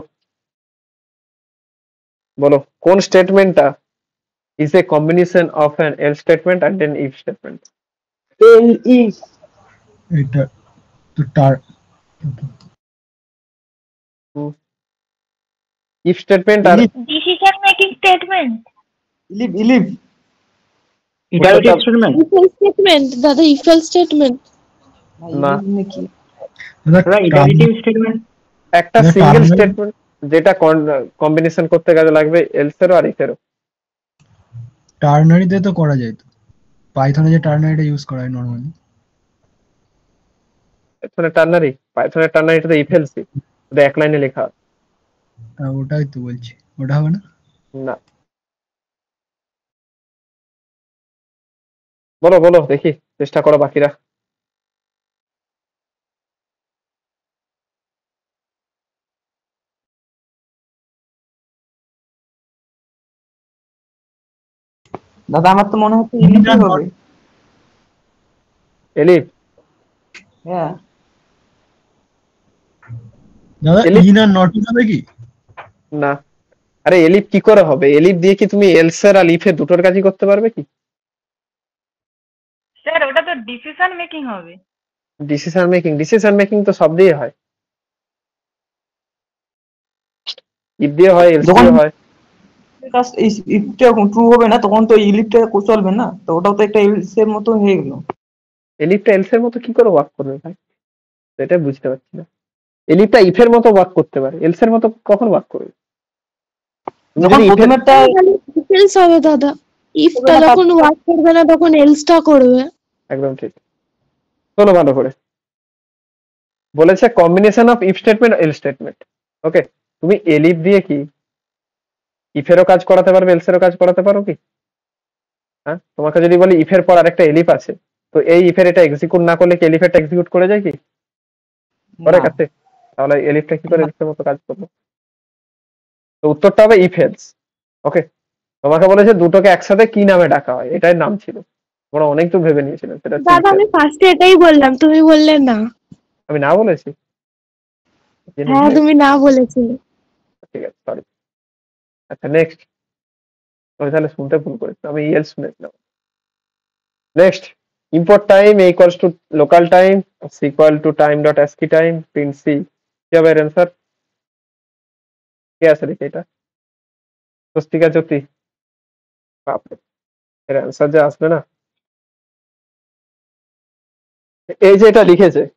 বলো, কোন স্টেটমেন্টটা is a combination of an else statement and an if statement? Elif. এটা তো টার ইফ স্টেটমেন্ট আর ডিসিশন মেকিং স্টেটমেন্ট। ইলিভ। Iterative statement. ইফেল স্টেটমেন্ট দাদা, ইফেল স্টেটমেন্ট। না, নাকি ইটারেটিভ স্টেটমেন্ট। একটা এটা সিঙ্গেল টার্মিনাল- স্টেটমেন্ট যেটা কম্বিনেশন করতে কাজে লাগবে এলসেরও আর ইফেরও। টার্নারিতে তো করা যায় তো, পাইথনে যে টার্নারিটা ইউজ করা হয় নরমালি। পাইথনের টার্নারিটা তো ইফ এলস, ওটা এক লাইনে লেখা আছে। ওটাই তো বলছি, ওটা হবে না? না, বলো বলো দেখি, চেষ্টা করো বাকিরা। দাদা আমার তো মনে হচ্ছে ইলিভই হবে। এলিফ, হ্যাঁ দাদা Elif- ইন আর নট ইন হবে কি? না, আরে এলিফ কি করে হবে? এলিফ দিয়ে কি তুমি এলসের আর ইফের দুটোর কাজই করতে পারবে কি? স্যার ওটা তো ডিসিশন মেকিং হবে। ডিসিশন মেকিং তো সব দিয়ে হয়, ইফ দিয়ে হয়, এলস যখন- দিয়ে হয়। ইফটা যখন ট্রু হবে না তখন তো ইলিভটা চলবে না, তো ওটাও তো একটা এলস এর মতো হয়ে গেল। এলিফটা এলসের মতো কি করে ওয়ার্ক করবে ভাই? সেটা বুঝতে পারছি না। এলিফটা ইফের মতো ওয়ার্ক করতে পারে, এলসের মতো কখন ওয়ার্ক করবে? তুমি যখন যদি if এর- প্রথমেরটা ইফেলস হবে দাদা, ইফটা যখন ওয়ার্ক করবে না তখন এলসটা করবে। একদম ঠিক। শোনো ভালো করে, বলেছে combination of if statement else statement. Okay, তুমি এলিফ দিয়ে কি ইফেরও কাজ করাতে পারবে, এলসেরও কাজ করাতে পারো কি? হ্যাঁ, তোমাকে যদি বলি ইফের পর আরেকটা এলিফ আছে, তো এই ইফের এটা এক্সিকিউট না করলে কি এলিফেরটা এক্সিকিউট করে যায় কি? করে না। কাছে, তাহলে এলিফটা কি করে এলিফের মতো কাজ করবে? তো উত্তরটা হবে ইফ এলস। ওকে, তোমাকে বলেছে দুটোকে একসাথে কি নামে ডাকা হয়, এটাই নাম ছিল, তোমরা অনেক দূর ভেবে নিয়েছিলেন সেটা হচ্ছে দাদা if আমি else। ফার্স্টে এটাই বললাম, তুমি বললে না। আমি না বলেছি? হ্যাঁ তুমি না বলেছিলে। ঠিক আছে, সরি। আচ্ছা নেক্সট, আমি তাহলে শুনতে ভুল করেছি, আমি ইএল শুনেছিলাম। Next, import time equals to local time is equal to time dot ASCII time print C, কি হবে এর অ্যান্সার? কে আছে দেখি এটা? স্বস্তিকা জ্যোতি, বাপরে, এর অ্যান্সার যে আসবে না। এই যে এটা লিখেছে,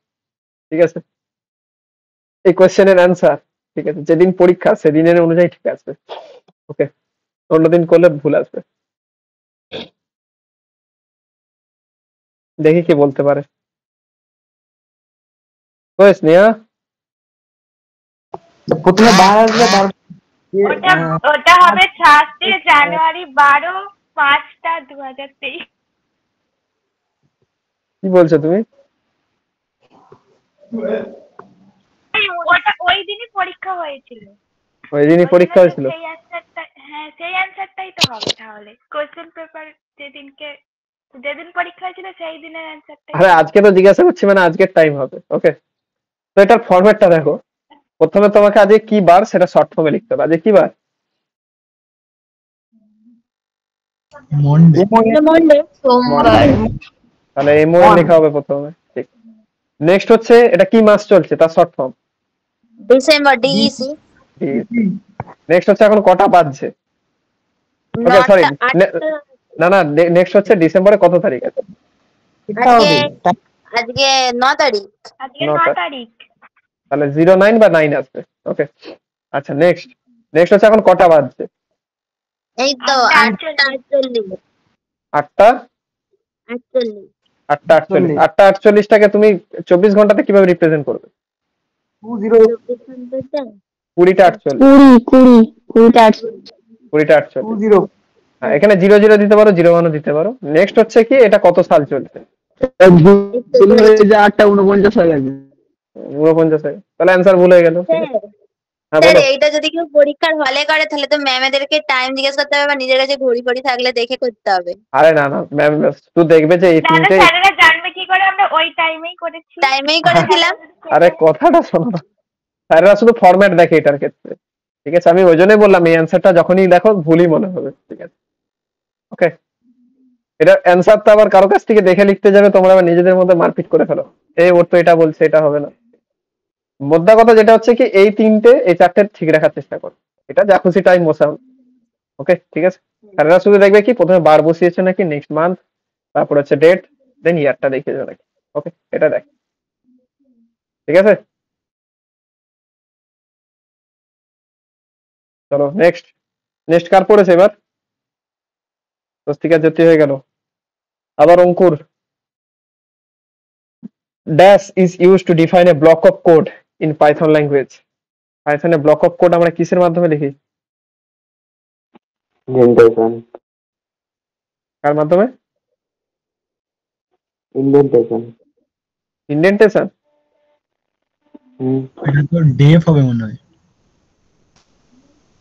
ঠিক আছে, এই কোয়েশ্চেনের অ্যান্সার, ঠিক আছে, যেদিন পরীক্ষা সেদিনের অনুযায়ী ঠিক আসবে। ওকে, অন্যদিন করলে ভুল আসবে। দেখি কি বলতে পারে। স্নেহা, প্রথমে 12 আসবে, ওটা ওটা হবে 6 জানুয়ারি 12/5/2023। কি বলছো তুমি? ওটা ওই দিনই পরীক্ষা হয়েছিল। ওই দিনই ওই পরীক্ষা দিনে হয়েছিল। সেই অ্যান্সারটা, হ্যাঁ সেই অ্যান্সারটাই তো হবে তাহলে। কোশ্চেন পেপার যেদিন পরীক্ষা হয়েছিল সেই দিনের অ্যান্সারটাই। আরে আজকে তো জিজ্ঞাসা করছি, মানে আজকের টাইম হবে। ওকে, তো এটার ফরম্যাটটা দেখো। প্রথমে তোমাকে আজকে কি বার সেটা শর্ট ফর্মে লিখতে হবে। আজকে কি বার? মন্ডে। মন্ডে। সোমবার। তাহলে MON লেখা হবে প্রথমে। ঠিক। নেক্সট হচ্ছে এটা কি মাস চলছে তার short form. December, Dec. Next হচ্ছে এখন কটা বাজছে। ওকে সরি, না না, নেক্সট হচ্ছে ডিসেম্বরে কত তারিখ আছে। আজকে 9 তারিখ। আজকে 9 9 তারিখ। তাহলে 09 বা 9 আসবে। ওকে, আচ্ছা নেক্সট হচ্ছে এখন কটা বাজছে। এই তো 8:48। 8টা 48। 8:48টাকে তুমি 24 ঘন্টাতে কিভাবে রিপ্রেজেন্ট করবে? 20টা 48। 20টা 20টা 48। হ্যাঁ, এখানে 00 দিতে পারো, 01 দিতে পারো। নেক্সট হচ্ছে কি এটা কত সাল চলছে। 8:49 হয়ে গেছে। 49 হয়ে, তাহলে অ্যান্সার ভুল হয়ে গেল। হ্যাঁ স্যার বলো। এইটা যদি কেউ পরীক্ষার হলে করে তাহলে তো ম্যামেদেরকে টাইম জিজ্ঞেস করতে হবে বা নিজের কাছে ঘড়ি ফড়ি থাকলে দেখে করতে হবে। আরে না না ম্যাম, তুই দেখবে যে এই তাহলে তিনটে। স্যারেরা জানবে কি করে আমরা ওই টাইমেই করেছি? টাইমেই করেছিলাম। আরে কথাটা শোনো না, স্যাররা শুধু ফরম্যাট দেখে এটার ক্ষেত্রে। ঠিক আছে, আমি ওই জন্যই বললাম এই অ্যান্সারটা যখনই দেখো ভুলই মনে হবে। ঠিক আছে, ওকে। এটার অ্যান্সার তো আবার কারো কাছ থেকে দেখে লিখতে যাবে, তোমরা আবার নিজেদের মধ্যে মারপিট করে ফেলো। ওর তো এটা বলছে, এটা হবে না। মোদ্দা কথা যেটা হচ্ছে কি এই চারটে ঠিক রাখার চেষ্টা করো। এটা যা খুশি টাইম বসাও। ওকে, ঠিক আছে। স্যারেরা শুধু দেখবে কি প্রথমে বার বসিয়েছে নাকি, নেক্সট মান্থ, তারপর হচ্ছে ডেট, দেন ইয়ারটা দেখিয়েছো নাকি। ওকে, এটা দেখ। ঠিক আছে, চলো নেক্সট কার পড়েছে এবার? স্বস্তিকা জ্যোতি হয়ে গেল। আবার Ankur. Dash is use to define a block of code in Python language. পাইথনে ব্লক অফ কোড আমরা কিসের মাধ্যমে লিখি? ইন্ডেন্টেশন। কার মাধ্যমে? ইন্ডেন্টেশন। ইন্ডেন্টেশন। এটা তো ডেফ হবে মনে হয়।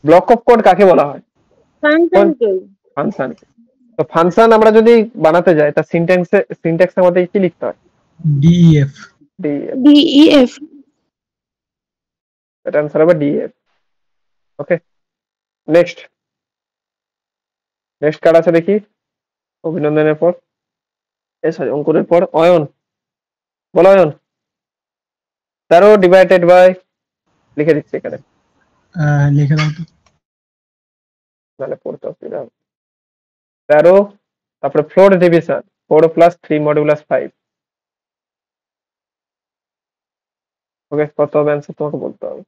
ব্লক অফ কোড কাকে বলা হয়? ফাংশন। তো ফাংশন আমরা যদি বানাতে যাই তার সিনট্যাক্স আমাদের কি লিখতে হয়? ডিইএফ। ডিইএফ। এটা আনসার হবে ডিএফ। ওকে, নেক্সট কার আছে দেখি। অভিনন্দনের পর, সরি অঙ্কুরের পর অয়ন। বলো অয়ন। 13 ডিভাইডেড বাই, লিখে দিচ্ছি এখানে, লিখে দাও তো। নাহলে পড়তে অসুবিধা হবে। 13, তারপরে ফ্লোর ডিভিশন 4 + 3 মডুলাস 5। ওকে, কত হবে অ্যান্সার তোমাকে বলতে হবে।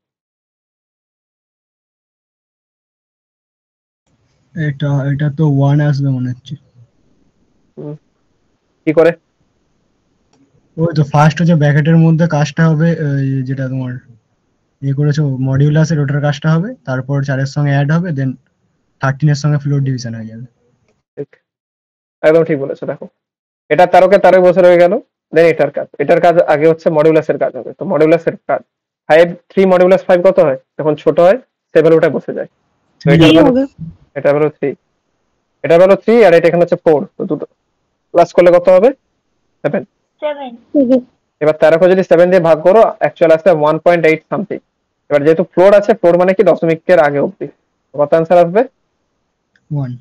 এটা তো 1 আসবে মনে হচ্ছে। কি করে? ওই তো ফার্স্ট হচ্ছে ব্র্যাকেটের মধ্যে কাজটা হবে, যেটা তোমার করেছো মডিউলাসের, ওটার কাজটা হবে, তারপর 4 এর সঙ্গে অ্যাড হবে, দেন 13 এর সঙ্গে ফ্লোর ডিভিশন হয়ে যাবে। ঠিক, একদম ঠিক বলেছো। দেখো এটা 13কে 13 বছর হয়ে গেল, দেন এটার কাজ আগে হচ্ছে মডিউলাসের কাজ হবে। তো মডিউলাসের কাজ 3 মডিউলাস 5 কত হয়? যখন ছোট হয় 7 ওটা বসে যায়। তো এটা হলো 3, এটা হলো 3, আর এটা এখানে হচ্ছে 4। তো দুটো প্লাস করলে কত হবে? 7। এবার 13কে যদি 7 দিয়ে ভাগ করো, অ্যাকচুয়াল আসবে 1.8 সামথিং। এবার যেহেতু ফ্লোর আছে, ফ্লোর মানে কি দশমিকের আগে অবধি, কত অ্যান্সার আসবে? 1।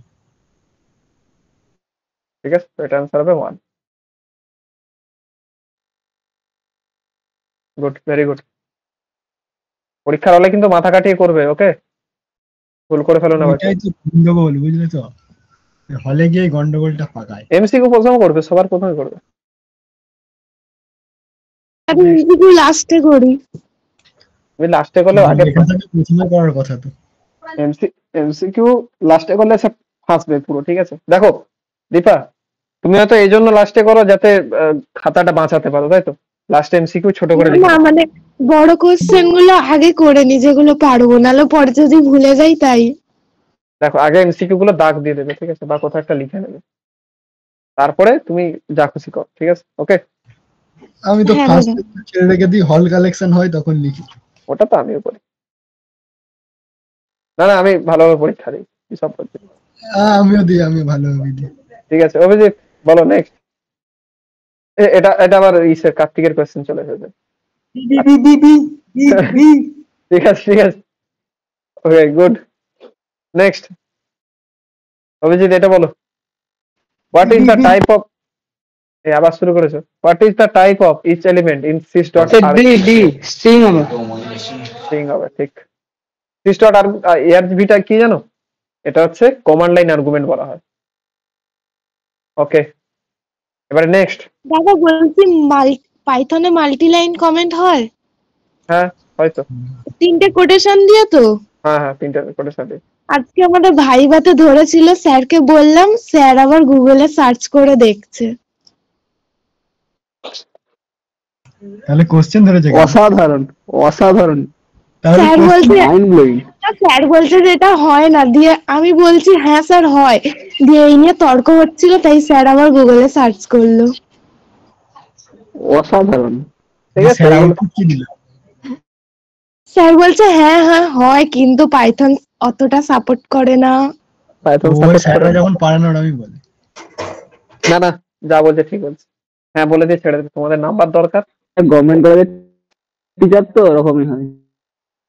ঠিক আছে, তো এটা অ্যান্সার হবে 1। Good, very good. পরীক্ষার হলে কিন্তু মাথা কাটিয়ে করবে। ওকে, ভুল করে ফেলো না। এটাই তো গন্ডগোল, বুঝলে তো, হলে গিয়ে গন্ডগোলটা পাকায়। এমসিকিউ প্রথম করবে, সবার প্রথমে করবে। আমি এমসিকিউ লাস্টে করি। তুমি লাস্টে করলে আগে প্রথমে করার কথা তো। এমসিকিউ লাস্টে করলে সব ফাঁসবে পুরো। ঠিক আছে, দেখো দীপা, তুমি হয়তো এই জন্য লাস্টে করো যাতে খাতাটা বাঁচাতে পারো, তাই তো? লাস্ট এমসিকিউ ছোট করে না মানে বড় কোশ্চেন গুলো আগে করে নি, যেগুলো পারবো, নাহলে পরে যদি ভুলে যাই তাই। দেখো আগে এমসিকিউ গুলো দাগ দিয়ে দেবে, ঠিক আছে, বা কোথাও একটা লিখে নেবে, তারপরে তুমি যা খুশি করো। ঠিক আছে, ওকে। আমি তো ফার্স্ট ছেড়ে রেখে দিই, হল কালেকশন হয় তখন লিখি। ওটা তো আমিও করি। না না, আমি ভালোভাবে পরীক্ষা দিই, কি সব করছি। আমি ভালোভাবে দিই। ঠিক আছে অভিজিৎ, বলো নেক্সট। এটা এটা আবার ইসের কার্তিকের কোশ্চেন চলে এসেছে। ঠিক আছে ঠিক আছে, ওকে গুড। নেক্সট অভিজিৎ, এটা বলো, what is the type of, আবার শুরু করেছো, what is the type of each element in sis dot r? D string হবে। স্ট্রিং হবে, ঠিক। সিস ডট আর আরবিটা কি জানো? এটা হচ্ছে কমান্ড লাইন আর্গুমেন্ট বলা হয়। ওকে, এবারে নেক্সট। দাদা বলছি পাইথনে মাল্টি লাইন কমেন্ট হয়? হ্যাঁ হয়তো। 3টে কোটেশন দিয়ে তো? হ্যাঁ হ্যাঁ, 3টে কোটেশন দিয়ে। আজকে আমাদের ভাইভাতে ধরেছিল, স্যারকে বললাম, স্যার আবার গুগলে সার্চ করে দেখছে। তাহলে কোশ্চেন ধরেছে কেন? অসাধারণ অসাধারণ। স্যার বলছে মাইন্ড ব্লোয়িং। স্যার বলছে যে এটা হয় না, দিয়ে আমি বলছি হ্যাঁ স্যার হয়, দিয়ে এই নিয়ে তর্ক হচ্ছিল, তাই স্যার আবার গুগলে সার্চ করলো। অসাধারণ। ঠিক আছে, স্যার আউটপুট কি দিল? স্যার বলছে হ্যাঁ হ্যাঁ হয়, কিন্তু পাইথন অতটা সাপোর্ট করে না। পাইথন ওই সাপোর্ট স্যাররা করে যখন পারে না আমি বলি। না না, যা বলছে ঠিক বলছে। হ্যাঁ বলে দিয়ে ছেড়ে দেবে, তোমাদের নাম্বার দরকার। গভর্নমেন্ট কলেজের টিচার তো ওরকমই হয়।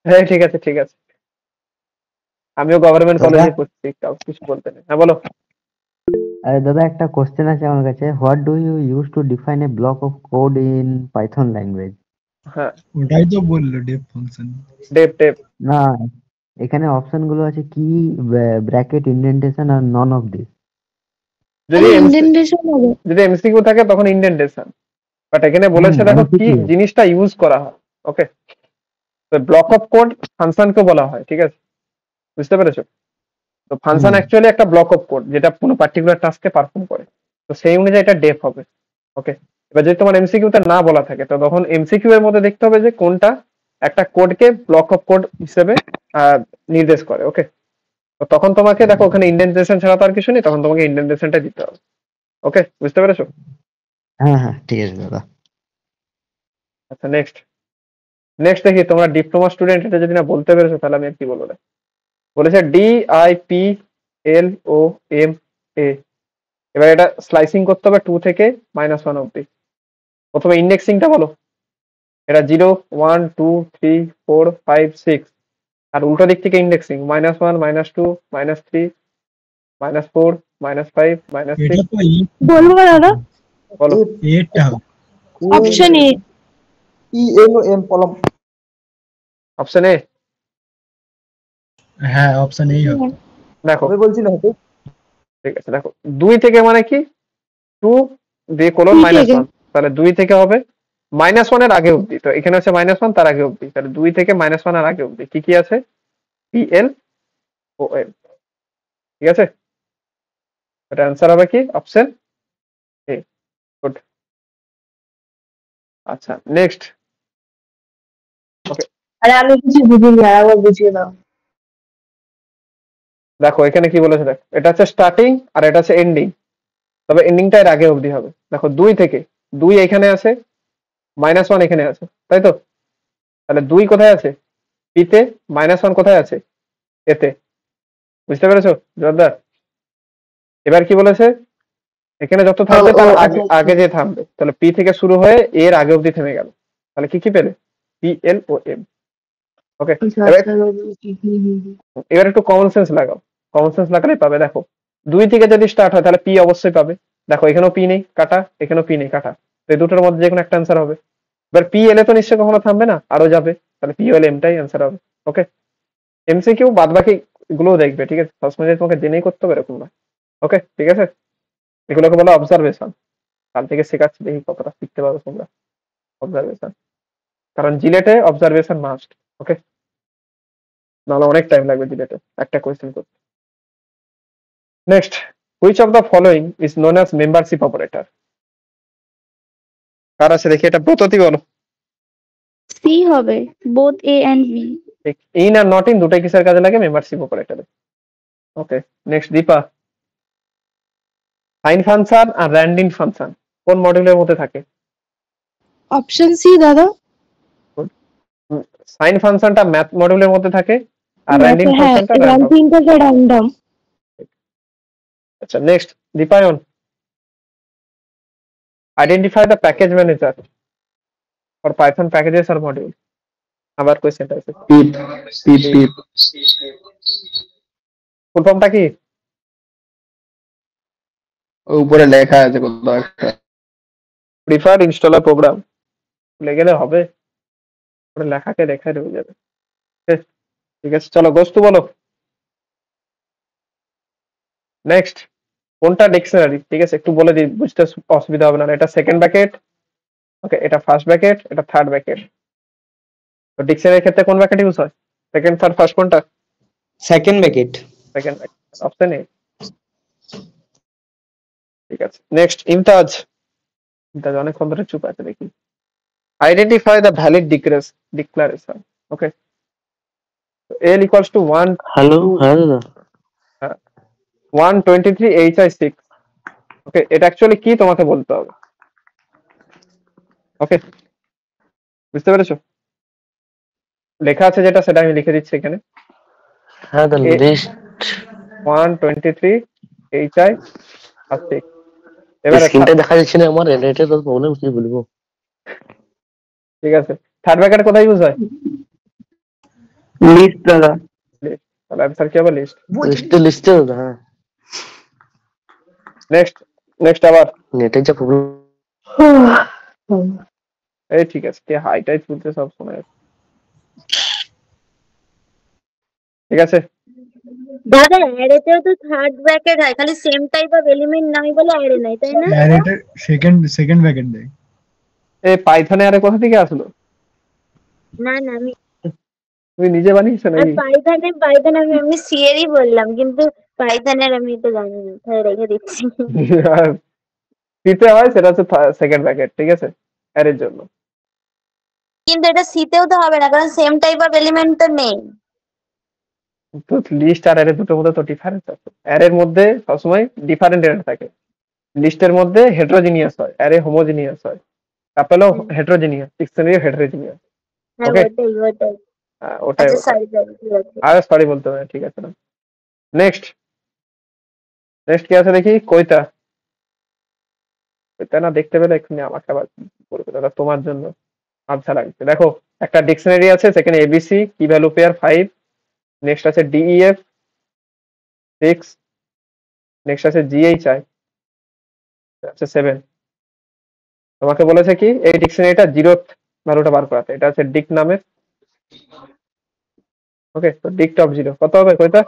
হ্যাঁ ঠিক আছে ঠিক আছে, আমিও গভর্নমেন্ট কলেজে পড়ছি, কাউকে কিছু বলতে নেই। হ্যাঁ বলো। আরে দাদা, একটা কোশ্চেন আছে আমার কাছে। What do you use to define a block of code in Python language? হ্যাঁ, ওটাই তো বললো ডেপ ফাংশন। ডেপ। না, এখানে অপশন গুলো আছে কি, ব্র্যাকেট, ইন্ডেন্টেশন আর নন অফ দিস। যদি এমসিকিউ থাকে তখন ইন্ডেন্টেশন, বাট এখানে বলেছে দেখো কি জিনিসটা ইউজ করা হয়। ওকে, তো ব্লক অফ কোড ফাংশনকে বলা হয়, ঠিক আছে, বুঝতে পেরেছো? তো ফাংশন অ্যাকচুয়ালি একটা ব্লক অফ কোড যেটা কোনো পার্টিকুলার টাস্কে পারফর্ম করে, তো সেই অনুযায়ী এটা ডেপ হবে। ওকে, এবার যদি তোমার এমসিকিউ তে না বলা থাকে, তো তখন এমসিকিউ এর মধ্যে দেখতে হবে যে কোনটা একটা কোডকে ব্লক অফ কোড হিসেবে নির্দেশ করে। ওকে, তো তখন তোমাকে দেখো ওখানে ইন্ডেন্টেশন ছাড়া তো আর কিছু নেই, তখন তোমাকে ইন্ডেন্টেশনটা দিতে হবে। ওকে, বুঝতে পেরেছো? হ্যাঁ হ্যাঁ, ঠিক আছে দাদা। আচ্ছা নেক্সট দেখি, তোমরা ডিপ্লোমা স্টুডেন্ট, এটা যদি না বলতে পেরেছো তাহলে আমি আর কি বলবো। বলেছে DIPLOMA। এবার এটা স্লাইসিং করতে হবে 2 থেকে -1 অব্দি। প্রথমে ইন্ডেক্সিংটা বলো। এটা 0 1 2 3 4 5 6, আর উল্টো দিক থেকে ইন্ডেক্সিং -1 -2 -3 -4 -5 -6। বলবো দাদা? বলো। এটা হবে অপশন এ। ELOM কলম। Option A? হ্যাঁ অপশন এই হবে। দেখো আমি বলছি না হতে। ঠিক আছে, দেখো 2 থেকে মানে কি 2 দিয়ে কোলন -1, তাহলে 2 থেকে হবে -1 এর আগে অবধি। তো এখানে হচ্ছে -1 তার আগে অবধি, তাহলে 2 থেকে -1 এর আগে অবধি কি কি আছে? PLOM। ঠিক আছে, এটা অ্যান্সার হবে কি অপশন এ। গুড। আচ্ছা নেক্সট। ওকে, আরে আমি কিছু বুঝিনি, আরেকবার বুঝিয়ে দাও। দেখো এখানে কি বলেছে, দেখো এটা হচ্ছে স্টার্টিং আর এটা হচ্ছে এন্ডিং, তবে এন্ডিংটা এর আগে অবধি হবে। দেখো 2 থেকে 2 এখানে আছে, -1 এখানে আছে, তাই তো? তাহলে 2 কোথায় আছে? পি তে, -1 কোথায় আছে? এতে। বুঝতে পেরেছো জোরদার? এবার কি বলেছে, এখানে যত থাকবে তার আগে যে থামবে, তাহলে পি থেকে শুরু হয়ে এর আগে অবধি থেমে গেল, তাহলে কি কি পেলে? PLOM। ওকে, এবার একটু কমন সেন্স লাগাও, কমন সেন্স লাগালেই পাবে। দেখো 2 থেকে যদি স্টার্ট হয় তাহলে পি অবশ্যই পাবে। দেখো এখানেও পি নেই, কাটা, এখানেও পি নেই, কাটা, তো এই দুটোর মধ্যে যে কোনো একটা অ্যান্সার হবে। এবার PL তো নিশ্চয়ই কখনো থামবে না, আরো যাবে, তাহলে PLMটাই অ্যান্সার হবে। ওকে, এমসিকিউ বাদ বাকি গুলোও দেখবে, ঠিক আছে, সবসময় তোমাকে জেনেই করতে হবে এরকম না। ওকে ঠিক আছে, এগুলোকে বলো অবজারভেশন। কাল থেকে শেখাচ্ছি, দেখি কতটা শিখতে পারো তোমরা অবজারভেশন, কারণ জিলেটে অবজারভেশন মাস্ট। ওকে, নাহলে অনেক টাইম লাগবে জিলেটে একটা কোয়েশ্চেন করতে। Next, which of the following is known as membership operator? কার আছে দেখি, এটা ব্রততি বলো। সি হবে, বোথ এ এন্ড বি। ঠিক, ইন আর নট ইন দুটাই কিসের কাজে লাগে? মেম্বারশিপ অপারেটরে। Okay next, Dipa, sine function আর র্যান্ডিন ফাংশন কোন মডিউলের মধ্যে থাকে? অপশন সি দাদা। সাইন ফাংশনটা ম্যাথ মডিউলের মধ্যে থাকে, আর র্যান্ডিং হ্যাঁ ফাংশনটা র্যান্ডম। তিনটাকে র্যান্ডম। আচ্ছা next Dipayan, identify the package manager for Python packages আর মডিউল। আবার কোয়েশ্চেনটা আছে, পিপ পিপ পিপ ফুল ফর্মটা কি? উপরে লেখা আছে কোথাও একটা। প্রিফার্ড ইনস্টলার প্রোগ্রাম ভুলে গেলে হবে, ওটা লেখাকে দেখাই রয়ে যাবে। ঠিক আছে চলো গোস্তু বলো। নেক্সট কোনটা ডিকশনারি? ঠিক আছে একটু বলে দিই, বুঝতে অসুবিধা হবে না। এটা সেকেন্ড ব্র্যাকেট, ওকে এটা ফার্স্ট ব্র্যাকেট, এটা থার্ড ব্র্যাকেট। তো ডিকশনারির ক্ষেত্রে কোন ব্র্যাকেট ইউজ হয়? সেকেন্ড, থার্ড, ফার্স্ট কোনটা? Second bracket. Second bracket, option A. ঠিক আছে নেক্সট ইমতাজ, ইমতাজ অনেকক্ষণ ধরে চুপ আছে দেখি। Identify the valid declaration. Okay L equals to 1 hello, হ্যাঁ দাদা। 123 HI6। ওকে এটা অ্যাকচুয়ালি কি তোমাকে বলতে হবে। ওকে বুঝতে পেরেছো? লেখা আছে যেটা সেটা আমি লিখে দিচ্ছি এখানে। হ্যাঁ দাদা, লিস্ট 123 HI6। এবারে স্ক্রিনটা দেখা যাচ্ছে না আমার, এটা তো প্রবলেম, কি বলবো। ঠিক আছে থার্ড ব্র্যাকেট কোথায় ইউজ হয়? লিস্ট দাদা। লিস্ট, তাহলে आंसर কি হবে? লিস্ট। লিস্টে দাদা। হ্যাঁ নেক্সট আবার নেটের যা প্রবলেম। এই ঠিক আছে, কে হাইটাই তুলতে সব সময়। ঠিক আছে দাদা অ্যারেতেও তো থার্ড ব্র্যাকেট হয়, খালি সেম টাইপ অফ এলিমেন্ট নাই বলে অ্যারে নাই, তাই না? অ্যারেতে সেকেন্ড ব্র্যাকেট দেয়। এই পাইথনে আরে কোথা থেকে আসলো? না না আমি তুমি নিজে বানিয়েছো নাকি? পাইথন আমি সিএরই বললাম, কিন্তু পাইথনের আমি তো জানি না, তাই রেখে দিচ্ছি। সিতে হয়, সেটা হচ্ছে সেকেন্ড ব্র্যাকেট। ঠিক আছে অ্যারের জন্য। কিন্তু এটা সিতেও তো হবে না, কারণ সেম টাইপ অফ এলিমেন্ট তো নেই। তো লিস্ট আর অ্যারে দুটোর মধ্যে তো ডিফারেন্স আছে। অ্যারের মধ্যে সবসময় ডিফারেন্ট এলিমেন্ট থাকে, লিস্টের মধ্যে হেটেরোজিনিয়াস হয়, অ্যারে হোমোজিনিয়াস হয়, তারপরেও হেটেরোজিনিয়াস, ডিকশনারি হেটেরোজিনিয়াস। হ্যাঁ ওকে ওটাই। ওটাই আচ্ছা ওটাই। সরি ঠিক আছে। আর সরি বলতে হবে না, ঠিক আছে না। নেক্সট কি আছে দেখি? কইতা না দেখতে পেলে এক্ষুনি আমাকে আবার বলবে দাদা তোমার জন্য আচ্ছা লাগছে। দেখো একটা ডিকশনারি আছে, সেখানে এবিসি কি ভ্যালু পেয়ার 5, নেক্সট আছে ডিইএফ 6, নেক্সট আছে জিএইচআই আছে 7। তোমাকে বলেছে কি এই ডিকশনারিটা জিরোথ ভ্যালুটা বার করাতে। এটা আছে ডিক নামের। ওকে তো ডিক টপ 0 কত হবে কইতা?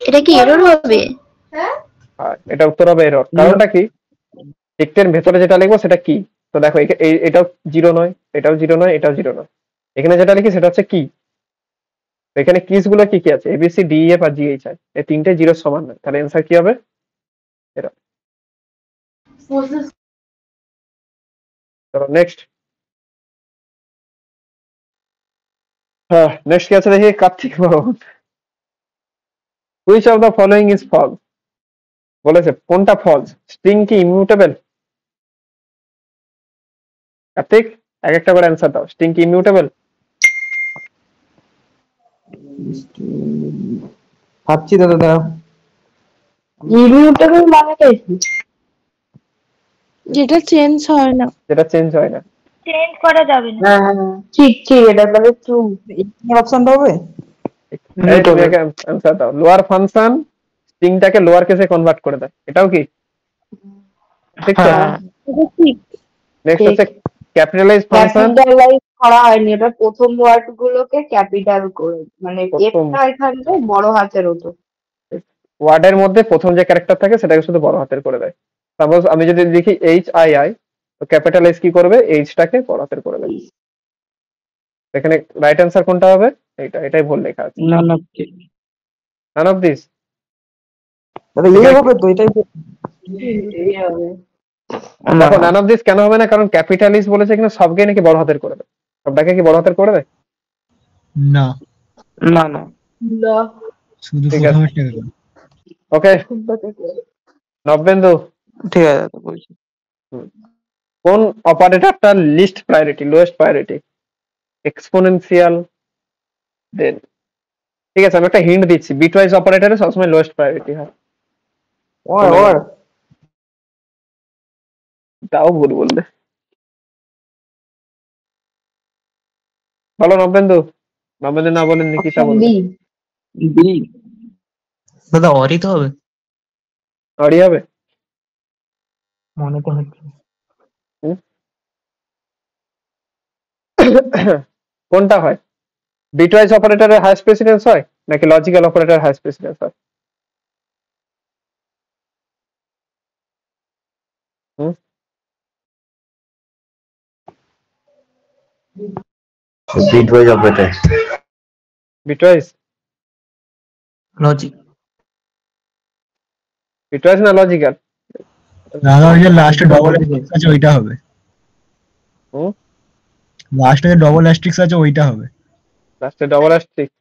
এটা কি এরর হবে? আর এটা উত্তর হবে এরর। কারণটা কি? ডিক্টের ভেতরে যেটা লিখবো সেটা কি। তো দেখো এটাও 0 নয়, এটাও 0 নয়, এটাও 0 নয়। এখানে যেটা লিখি সেটা হচ্ছে কি। এখানে কিস গুলো কি কি আছে? এবিসি ডিইএফ আর জিএইচআই, এই তিনটে 0 সমান নয়, তাহলে অ্যান্সার কি হবে? এরর। চলো নেক্সট। হ্যাঁ নেক্সট কি আছে দেখি? কার্তিক বাবু, which of the following is false? বলেছে কোনটা ফলস? স্ট্রিং কি ইমিউটেবল? কার্তিক এক একটা করে অ্যান্সার দাও। স্ট্রিং কি ইমিউটেবল? ভাবছি দাদা। ইমিউটেবল মানেটা কি? যেটা চেঞ্জ হয় না। যেটা চেঞ্জ হয় না। চেঞ্জ করা যাবে না। হ্যাঁ ঠিক এটা তাহলে ট্রু। অপশনটা হবে। এই তুমি আগে অ্যান্সার দাও। লোয়ার ফাংশন স্ট্রিংটাকে লোয়ার কেসে কনভার্ট করে দেয়, এটাও কি ঠিক? তো এটা ঠিক। নেক্সট হচ্ছে ক্যাপিটালাইজ ফাংশন। ক্যাপিটালাইজ করা হয়নি, এটা প্রথম ওয়ার্ড গুলোকে ক্যাপিটাল করে, মানে প্রথম একটা এখানে বড় হাতের হতো। ওয়ার্ডের মধ্যে প্রথম যে ক্যারেক্টার থাকে সেটাকে শুধু বড় হাতের করে দেয়। সাপোজ আমি যদি লিখি HII, তো ক্যাপিটালাইজ কি করবে? এইচটাকে বড় হাতের করে দেবে। এখানে রাইট অ্যান্সার কোনটা হবে? এটাই ভুল লেখা আছে। None of this. দাদা ইয়ে হবে তো, এটাই এই হবে। দেখো নান অফ দিস কেন হবে না? কারণ ক্যাপিটালিস্ট বলেছে কিনা সবকে নাকি বড় হাতের করে দেয়। সবটাকে কি বড় হাতের করে দেয়? না, না না না শুধু ঠিক আছে। প্রথমেরটা দেবে। ওকে নবেন্দু, ঠিক আছে দাদা বলছি। কোন অপারেটরটা least priority, lowest priority? Exponential, then ঠিক আছে আমি একটা হিন্ট দিচ্ছি, বিটওয়াইজ অপারেটরে সবসময় লোয়েস্ট প্রায়োরিটি হয়। ওর তাও ভুল বললে। বলো নবেন্দু, নবেন্দু না বলেন নিকিতা বলবে। বি। দাদা অরই তো হবে, অরি হবে? মনে তো হচ্ছে। কোনটা হয়, বিটওয়াইজ অপারেটরের হাইয়েস্ট প্রেসিডেন্স হয় নাকি লজিক্যাল অপারেটর হাইয়েস্ট প্রেসিডেন্স হয়? Bitwise operator. Bitwise, logic. Bitwise না লজিক্যাল? দাদা ওই যে লাস্টে ডবল আছে ওইটা হবে, লাস্টে যে ডবল অ্যাস্ট্রিক্স আছে ওইটা হবে। লাস্টে ডবল অ্যাস্ট্রিক্স,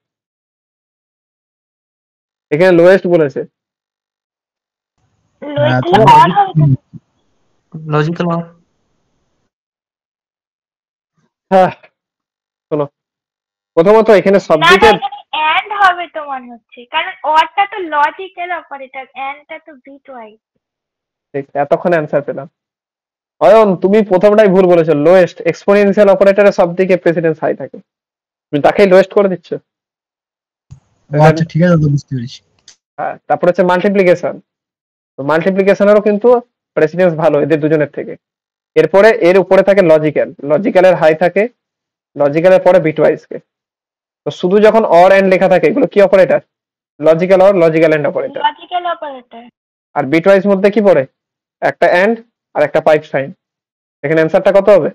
এখানে লোয়েস্ট বলেছে। Logical or. হ্যাঁ শোনো, প্রথমত এখানে না না সাবজেক্টের এখানে এন্ড হবে তো মনে হচ্ছে, কারণ অরটা তো লজিক্যাল অপারেটর, এন্ডটা তো বিটওয়াইজ। এতক্ষণ অ্যান্সার পেলাম। অয়ন তুমি প্রথমটাই ভুল বলেছো, লোয়েস্ট এক্সপোনেনশিয়াল অপারেটরে সব থেকে প্রেসিডেন্স হাই থাকে, তুমি তাকেই লোয়েস্ট করে দিচ্ছ। আচ্ছা ঠিক আছে দাদা বুঝতে পেরেছি। হ্যাঁ তারপর হচ্ছে মাল্টিপ্লিকেশন, তো মাল্টিপ্লিকেশনেরও কিন্তু প্রেসিডেন্স ভালো এদের দুজনের থেকে। এরপরে এর উপরে থাকে লজিক্যাল, লজিক্যালের হাই থাকে, লজিক্যালের পরে বিটওয়াইজ কে। তো শুধু যখন অর এন্ড লেখা থাকে এগুলো কি operator? Logical or, logical and operator. Logical operator. আর বিটওয়াইজ মধ্যে কি পড়ে? একটা এন্ড আর একটা পাইপ সাইন। এখানে অ্যান্সারটা কত হবে?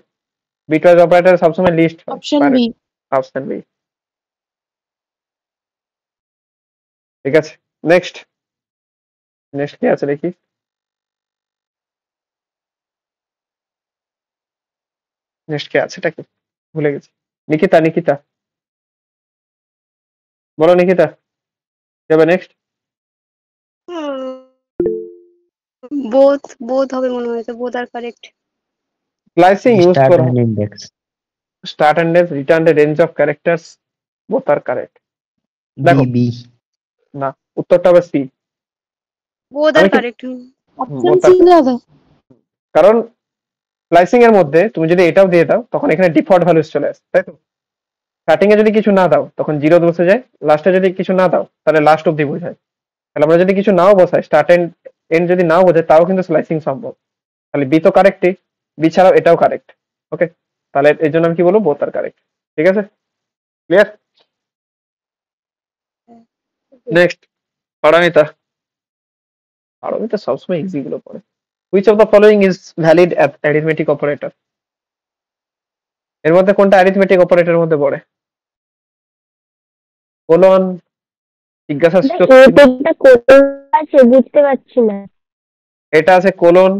বিটওয়াইজ অপারেটর সবসময় লিস্ট হয়। Option B. অপশন বি, ঠিক আছে। নেক্সট, নেক্সট কি আছে দেখি। নেক্সট কে আছে, এটা কি ভুলে গেছি। নিকিতা, নিকিতা বলো, নিকিতা যাবে নেক্সট। বোথ হবে মনে হয়, তো both are correct. Slicing use start করা end index. Start end and return a range of characters, both are correct. দেখো বি। না, উত্তরটা হবে C. Both are correct. Option C দাদা। কারণ স্লাইসিং এর মধ্যে তুমি যদি এটাও দিয়ে দাও তখন এখানে ডিফল্ট ভ্যালুস চলে আসে, তাই তো? স্টার্টিং এ যদি কিছু না দাও তখন জিরো বসে যায়, লাস্টে যদি কিছু না দাও তাহলে লাস্ট অব্দি বোঝায়। তাহলে আমরা যদি কিছু নাও বসাই, স্টার্ট এন্ড এন্ড যদি নাও বোঝায় তাও কিন্তু স্লাইসিং সম্ভব। তাহলে বি তো কারেক্টই, বি ছাড়াও এটাও কারেক্ট। ওকে, তাহলে এই জন্য আমি কি বলবো, বোথ আর কারেক্ট। ঠিক আছে, ক্লিয়ার? নেক্সট, পারমিতা। পারমিতা সবসময় ইজি গুলো পড়ে। Which of the following is valid arithmetic operator? এর মধ্যে কোনটা অ্যারিথমেটিক অপারেটরের মধ্যে পড়ে? কোলন, জিজ্ঞাসা আছে বুঝতে পারছি না। এটা আছে কোলন,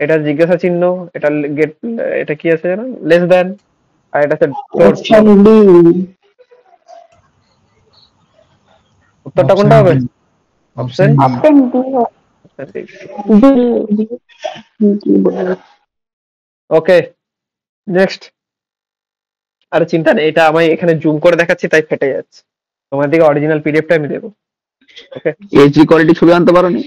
এটা জিজ্ঞাসা চিহ্ন, এটা গেট, এটা কি আছে জানো, লেস দ্যান, আর এটা আছে ডট। উত্তরটা কোনটা হবে? Option okay. নেক্সট, আরে চিন্তা নেই, এটা আমি এখানে জুম করে দেখাচ্ছি তাই ফেটে যাচ্ছে, তোমার দিকে অরিজিনাল পিডিএফটা আমি দেবো। ওকে, এইচডি কোয়ালিটি ছবি আনতে পারোনি?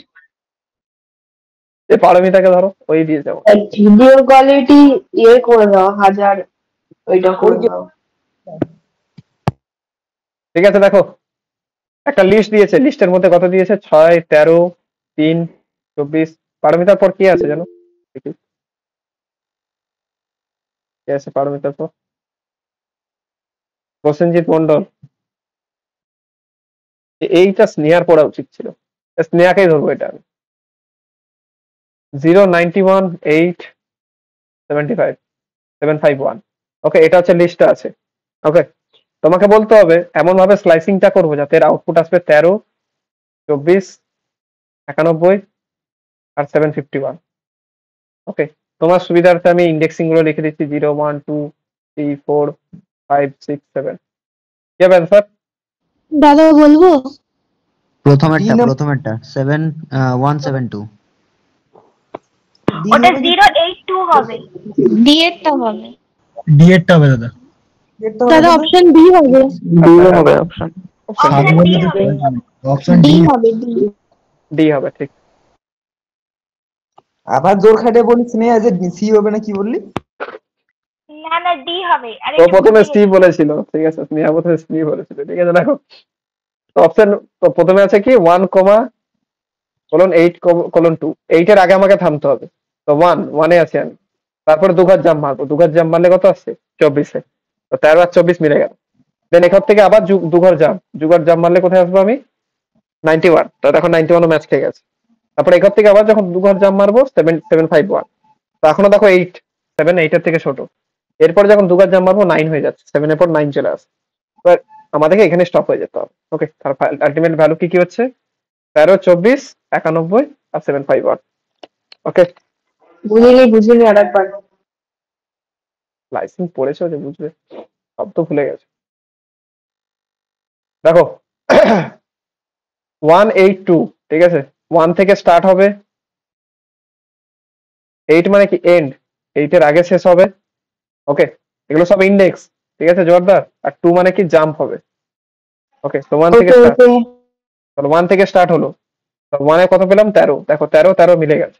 এই পারমিতাকে ধরো, ওই দিয়ে যাবো। ভিডিও কোয়ালিটি ইয়ে করে দাও 1000, ওইটা করে দাও। ঠিক আছে, দেখো একটা লিস্ট দিয়েছে, লিস্টের মধ্যে কত দিয়েছে? 6, 13, 3, 24। পারমিতার পর কি আছে জানো? দেখি কি আছে পারমিতার পর। প্রসেনজিৎ মন্ডল, এইটা স্নেহার পড়া উচিত ছিল, স্নেহাকেই ধরবো এটা আমি। 091 8 75 751। ওকে, এটা হচ্ছে লিস্টটা আছে। ওকে, তোমাকে বলতে হবে এমন ভাবে স্লাইসিংটা করবো যাতে এর আউটপুট আসবে 13, 24, 91 আর 751। ওকে, তোমার সুবিধার্থে আমি ইন্ডেক্সিং গুলো লিখে দিচ্ছি 0, 1, 2, 3, 4, 5, 6, 7। কি হবে অ্যান্সার? দাদা বলবো প্রথমেরটা 7172। ওটা 082 হবে। ডি এরটা হবে। ডি এরটা হবে দাদা। দাদা অপশন বি হবে। ডি হবে অপশন। অপশন ডি ডি হবে, ডি। ডি হবে, ঠিক। আবার জোর খাটে বলিস নে যে সি হবে না, কি বললি? না না ডি হবে। আরে তো একটু প্রথমে বুঝে সি গেছি। বলেছিল, ঠিক আছে, স্নেহা প্রথমে সি বলেছিল, ঠিক আছে। দেখো তো অপশন, তো প্রথমে আছে কি 1,8:2, 8 এর আগে আমাকে থামতে হবে। তো 1 এ আছি আমি, তারপরে 2 ঘর জাম্প মারবো, 2 ঘর জাম্প মারলে কত আসছে 24-এ, তো 13 আর 24 মিলে গেল। দেন এখান থেকে আবার 2 ঘর জাম্প, 2 ঘর জাম্প মারলে কোথায় আসবো আমি 91, তো দেখো 91 ম্যাচ খেয়ে গেছে। তারপরে এখান থেকে আবার যখন 2 ঘর জাম্প মারবো 751, তো এখনো দেখো 8 এর থেকে ছোট। এরপরে যখন 2 ঘর জাম্প মারবো 9 হয়ে যাচ্ছে, 7 এর পর 9 চলে আসে। এবার আমাদেরকে এখানে স্টপ হয়ে যেতে হবে। ওকে, তার আলটিমেট ভ্যালু কি কি হচ্ছে 13, 24, 91 আর 751। ওকে, বুঝিনি আরেকবার। লাইসেন্স পড়েছো যে বুঝবে, সব তো ভুলে গেছে। দেখো 182, ঠিক আছে, 1 থেকে স্টার্ট হবে, 8 মানে কি এন্ড, 8 এর আগে শেষ হবে। ওকে, এগুলো সব ইন্ডেক্স, ঠিক আছে জোরদার। আর 2 মানে কি জাম্প হবে। ওকে, তো 1 থেকে স্টার্ট, তাহলে 1 থেকে স্টার্ট হলো, 1 এ কত পেলাম 13, দেখো 13 13 মিলে গেছে।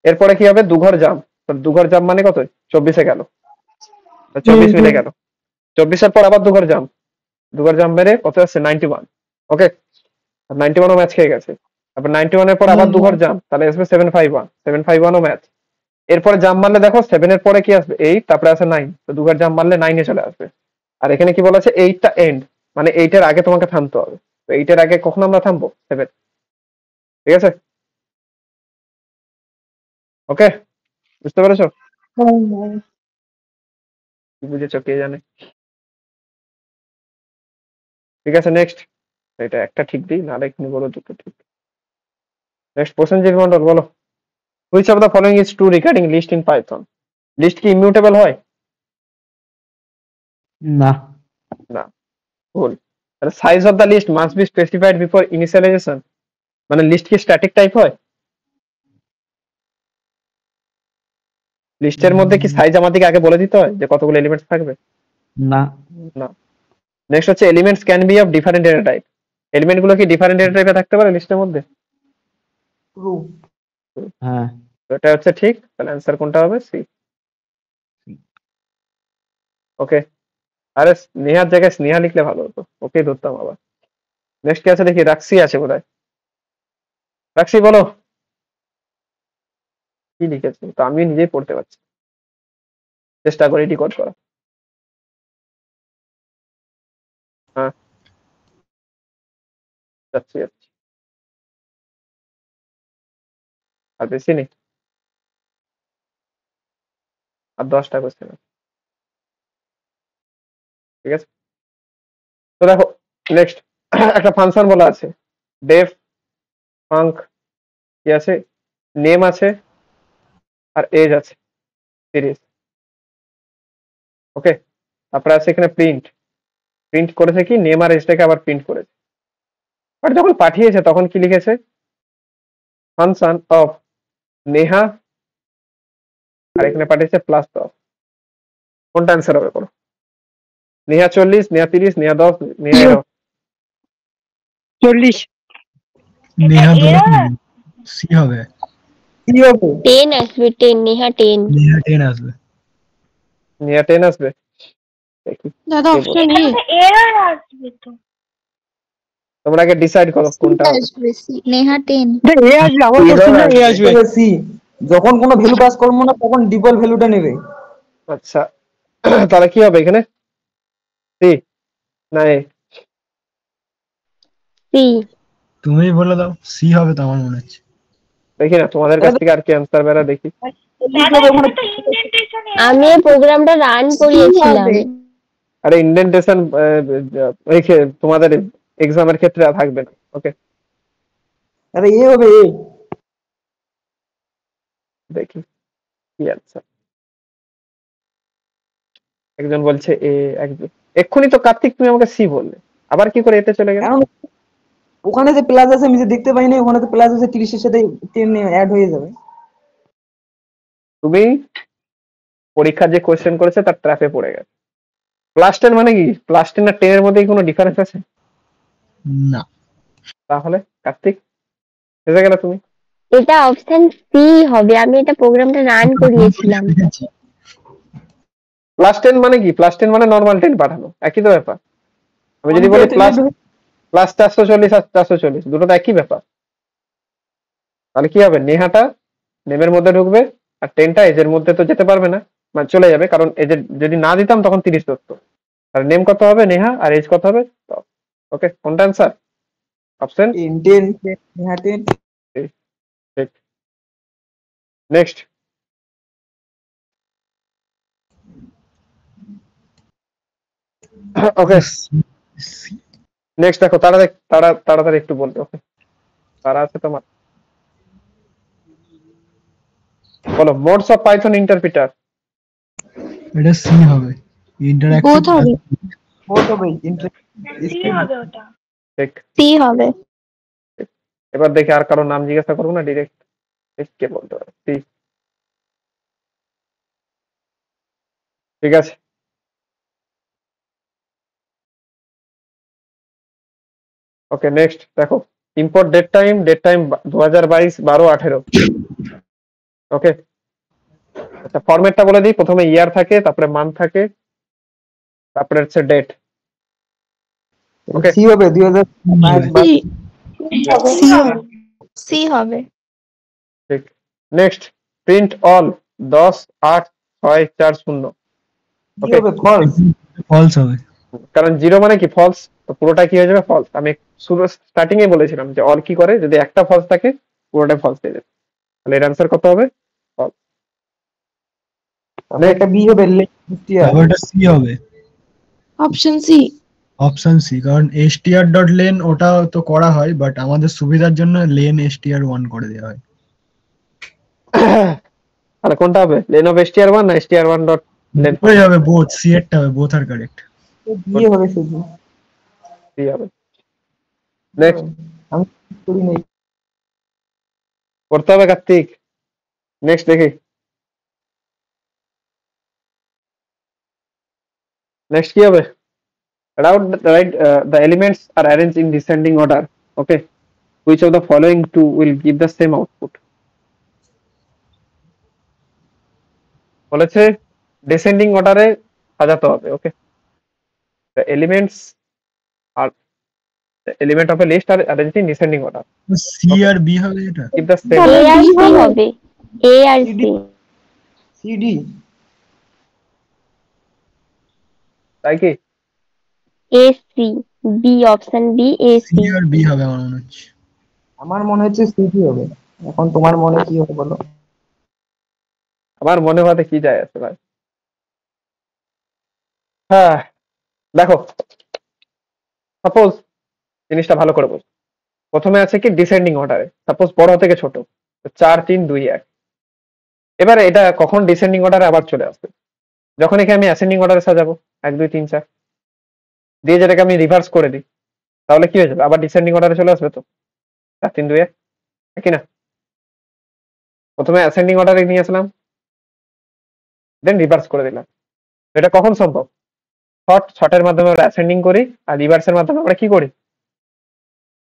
এরপরে কি হবে 2 ঘর জাম্প, তো 2 ঘর জাম্প মানে কত 24 এ গেল, 24 মিলে গেল। 24 এর পর আবার 2 ঘর জাম্প, 2 ঘর জাম্প মেরে কত আসছে 91। ওকে, 91ও ম্যাচ খেয়ে গেছে। তারপর 91 এর পর আবার 2 ঘর জাম্প, তাহলে আসবে 751, 751ও ম্যাচ। এরপরে জাম্প মারলে দেখো 7 এর পরে কি আসবে 8, তারপরে আসে 9, তো 2 ঘর জাম্প মারলে 9 এ চলে আসবে। আর এখানে কি বলা আছে 8টা এন্ড, মানে 8 এর আগে তোমাকে থামতে হবে। তো 8 এর আগে কখন আমরা থামবো 7, ঠিক আছে। ওকে, বুঝতে পেরেছো? কি বুঝেছো কে জানে। ঠিক আছে, নেক্সট। এটা একটা ঠিক দিই, নাহলে এখানে বলো দুটো ঠিক। নেক্সট প্রসেনজিৎ মন্ডল বলো, which of the following is true regarding list in Python? List কি ইমিউটেবল হয়? না। না, ভুল। তাহলে size of the list must be specified before initialization, মানে লিস্ট কি স্ট্যাটিক টাইপ হয়? লিস্টের মধ্যে কি সাইজ আমাদেরকে আগে বলে দিতে হয় যে কতগুলো এলিমেন্টস থাকবে? না। না। নেক্সট হচ্ছে elements can be of different data type, element গুলো কি ডিফারেন্ট ডেটা টাইপে থাকতে পারে লিস্টের মধ্যে? হ্যাঁ। তো এটা হচ্ছে ঠিক, তাহলে অ্যান্সার কোনটা হবে? সি। ওকে, আরে নেহার জায়গায় স্নেহা লিখলে ভালো হতো, ওকে ধরতাম আবার। নেক্সট কি আছে দেখি, রাক্সি আছে বোধহয়। রাক্সি বলো কি লিখেছে, তো আমি নিজেই পড়তে পারছি, চেষ্টা করি রেকর্ড করা। হ্যাঁ, যাচ্ছি যাচ্ছি, আর বেশি নেই, আর 10টা কোশ্চেন আছে, ঠিক আছে। তো দেখো নেক্সট একটা ফাংশন বলা আছে, ডেফ ফাঙ্ক, কি আছে, নেম আছে আর এজ আছে সিরিজ। ওকে, তারপরে আছে এখানে প্রিন্ট, প্রিন্ট করেছে কি নেম আর এজটাকে আবার প্রিন্ট করেছে। বাট যখন পাঠিয়েছে তখন কি লিখেছে, ফাংশন অফ নেহা, আর এখানে পাঠিয়েছে প্লাস 10। কোনটা অ্যান্সার হবে করো? নেহা 40, নেহা 30, নেহা 10, নেহা 40। নেহা 10 সি হবে। 10 আসবে, 10 নেহা 10। নেহা 10 আসবে। নেহা 10 আসবে। দেখি দাদা অপশন এ। এরর আসবে তো। তোমরা আগে ডিসাইড করো কোনটা হবে। আসবে সি, নেহা 10। এ আসবে, আমার কোশ্চেনটা এ আসবে। সি, যখন কোনো ভ্যালু পাস করবো না তখন ডিফল্ট ভ্যালুটা নেবে। আচ্ছা, তাহলে কি হবে এখানে, সি না এ? সি। তুমি বলে দাও, সি হবে তো আমার মনে হচ্ছে। দেখি না তোমাদের কাছ থেকে আর কি অ্যান্সার বেরা দেখি। আমি এই প্রোগ্রামটা রান করিয়েছিলাম। আরে ইন্ডেন্টেশন তোমাদের এক্সামের ক্ষেত্রে আর থাকবে না। ওকে, আরে এ হবে এ। দেখি কি অ্যান্সার। একজন বলছে এ, একজন এক্ষুনি তো কার্তিক তুমি আমাকে সি বললে, আবার কি করে এতে চলে গেল? ওখানে যে প্লাস আছে আমি যে দেখতে পাই না, ওখানে তো প্লাস আছে 30 এর সাথে 10 অ্যাড হয়ে যাবে। তুমি পরীক্ষার যে কোশ্চেন করেছে তার ট্র্যাপে পড়ে গেছে। +10 মানে কি? +10 আর 10 এর মধ্যে কি কোনো ডিফারেন্স আছে? না। তাহলে কার্তিক বুঝে গেলে তুমি? এটা অপশন সি হবে, আমি এটা প্রোগ্রামটা রান করিয়েছিলাম। +10 মানে কি? +10 মানে নরমাল 10 পাঠানো, একই তো ব্যাপার। আমি যদি বলি প্লাস 440 আর 440 দুটো তো একই ব্যাপার। তাহলে কি হবে? নেহাটা নেমের মধ্যে ঢুকবে আর 10টা এজের মধ্যে তো যেতে পারবে না, মানে চলে যাবে, কারণ এজের যদি না দিতাম তখন 30 ধরতো। আর নেম কত হবে নেহা, আর এজ কত হবে? ওকে, কোনটা অ্যান্সার? অপশন 10 নেহা 10। ঠিক। নেক্সট ওকে, নেক্সট দেখো তাড়াতাড়ি একটু বলতে। ওকে, তারা আছে তোমার, বলো মোডস অফ পাইথন ইন্টারপ্রিটার। এটা সি হবে, ইন্টারঅ্যাক্টিভ। বোথ হবে। বোথ হবে, সি হবে ওটা। ঠিক, সি হবে। এবার দেখি আর কারো নাম জিজ্ঞাসা করবো না, ডিরেক্ট কে বলতে পারে। সি, ঠিক আছে। ওকে, নেক্সট দেখো ইম্পোর্ট ডেট টাইম 2022 12 18। ওকে, আচ্ছা ফরম্যাটটা বলে দিই। প্রথমে ইয়ার থাকে, তারপরে মান্থ থাকে, তারপরে হচ্ছে ডেট। ওকে, সি হবে 2022। সি হবে। সি হবে। ঠিক। Next print all 10 8 6 4 0। কি হবে? ফলস। ফলস হবে, কারণ 0 মানে কি? ফলস, তো পুরোটা কি হয়ে যাবে? ফলস। আমি শুরু স্টার্টিং এ বলেছিলাম যে অল কি করে, যদি একটা ফলস থাকে পুরোটাই ফলস হয়ে যাবে। তাহলে এর অ্যান্সার কত হবে? ফলস। এটা বি হবে, এটা সি হবে। Option C. অপশন সি, কারণ str.len ওটা তো করা হয়, বাট আমাদের সুবিধার জন্য len str1 করে দেওয়া হয়। তাহলে কোনটা হবে? লেন অফ str1 না str1 ডট লেন? হয়ে যাবে বোথ, সি এরটা হবে, বোথ আর কারেক্ট। বি হবে শুধু। সি হবে। নেক্সট আমি করি নাই। করতে হবে কার্তিক। নেক্সট দেখি, নেক্সট কি হবে? Route the elements are arranged in descending order. Okay, which of the following two will give the same output? বলেছে descending order এ সাজাতে হবে। ওকে, the elements are the element of a list are arranged in descending order. C আর B হবে এটা। Give the same. A আর C হবে, A আর C. CD. তাই কি? A C, B, option B, A C C. আর B হবে আমার মনে হচ্ছে। আমার মনে হচ্ছে সিডি হবে। এখন তোমার মনে কি হবে বলো? আমার মনে হতে কি যায় আছে ভাই। হ্যাঁ দেখো, সাপোজ জিনিসটা ভালো করে বোঝ। প্রথমে আছে কি ডিসেন্ডিং অর্ডারে, সাপোজ বড় থেকে ছোট, 4 3 2 1। এবারে এটা কখন ডিসেন্ডিং অর্ডারে আবার চলে আসবে? যখন এখানে আমি অ্যাসেন্ডিং অর্ডারে সাজাবো 1 2 3 4 দিয়ে, যেটাকে আমি রিভার্স করে দিই, তাহলে কি হয়ে যাবে? আবার ডিসেন্ডিং অর্ডারে চলে আসবে তো। 4 3 2 1 একই না? প্রথমে অ্যাসেন্ডিং অর্ডারে নিয়ে আসলাম, দেন রিভার্স করে দিলাম। এটা কখন সম্ভব? শর্টের মাধ্যমে আমরা অ্যাসেন্ডিং করি, আর রিভার্সের মাধ্যমে আমরা কি করি?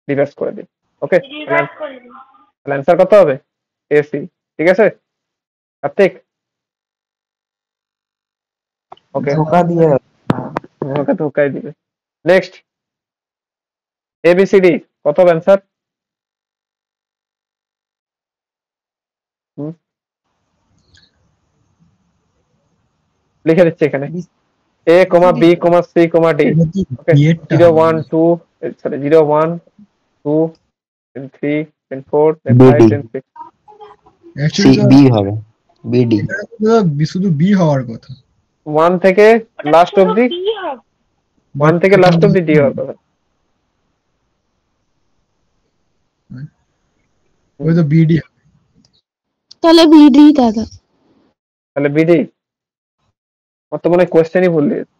রিভার্স করে দিই। ওকে, রিভার্স করে দিই। তাহলে অ্যান্সার কত হবে? এসি। ঠিক আছে কার্তিক? ওকে, ধোকা দিয়ে আমাকে ধোকাই দিবে। নেক্সট এবিসিডি কত হবে অ্যান্সার? লিখে দিচ্ছি এখানে, A, B, C, D. Okay, 0 1 2 sorry 0 1 2 then 3 then 4 then 5 then 6. C B হবে, বিডি। শুধু বি হওয়ার কথা। 1 থেকে লাস্ট অবধি, বি হবে। 1 থেকে লাস্ট অবধি ডি হওয়ার কথা। ওই তো বিডি। তাহলে বিডি দাদা। তাহলে বিডি বর্তমানে কোশ্চেনই ভুল দিয়েছে।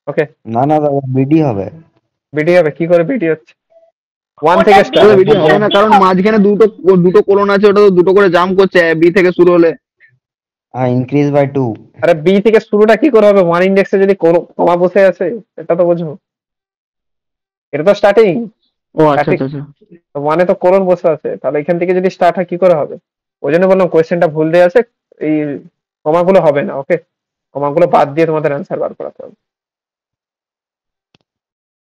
ওকে, না না দাদা, বিডি হবে। বিডি হবে? কি করে বিডি হচ্ছে? 1 থেকে স্টার্ট। বিডি হবে না, কারণ মাঝখানে দুটো কোলন আছে, ওটা তো দুটো করে জাম্প করছে বি থেকে শুরু হলে। Increase by 2। আরে বি থেকে শুরুটা কি করে হবে? ওয়ান ইন্ডেক্সে যদি কমা বসে আছে, এটা তো বোঝো। এটা তো স্টার্টিং, ও আচ্ছা আচ্ছা আচ্ছা। ওয়ানে তো কোলন বসে আছে, তাহলে এখান থেকে যদি স্টার্ট হয় কি করে হবে? ওই জন্য বললাম কোয়েশ্চেনটা ভুল দেওয়া আছে, এই কমাগুলো হবে না। ওকে, কমাগুলো বাদ দিয়ে তোমাদের অ্যান্সার বার করাতে হবে।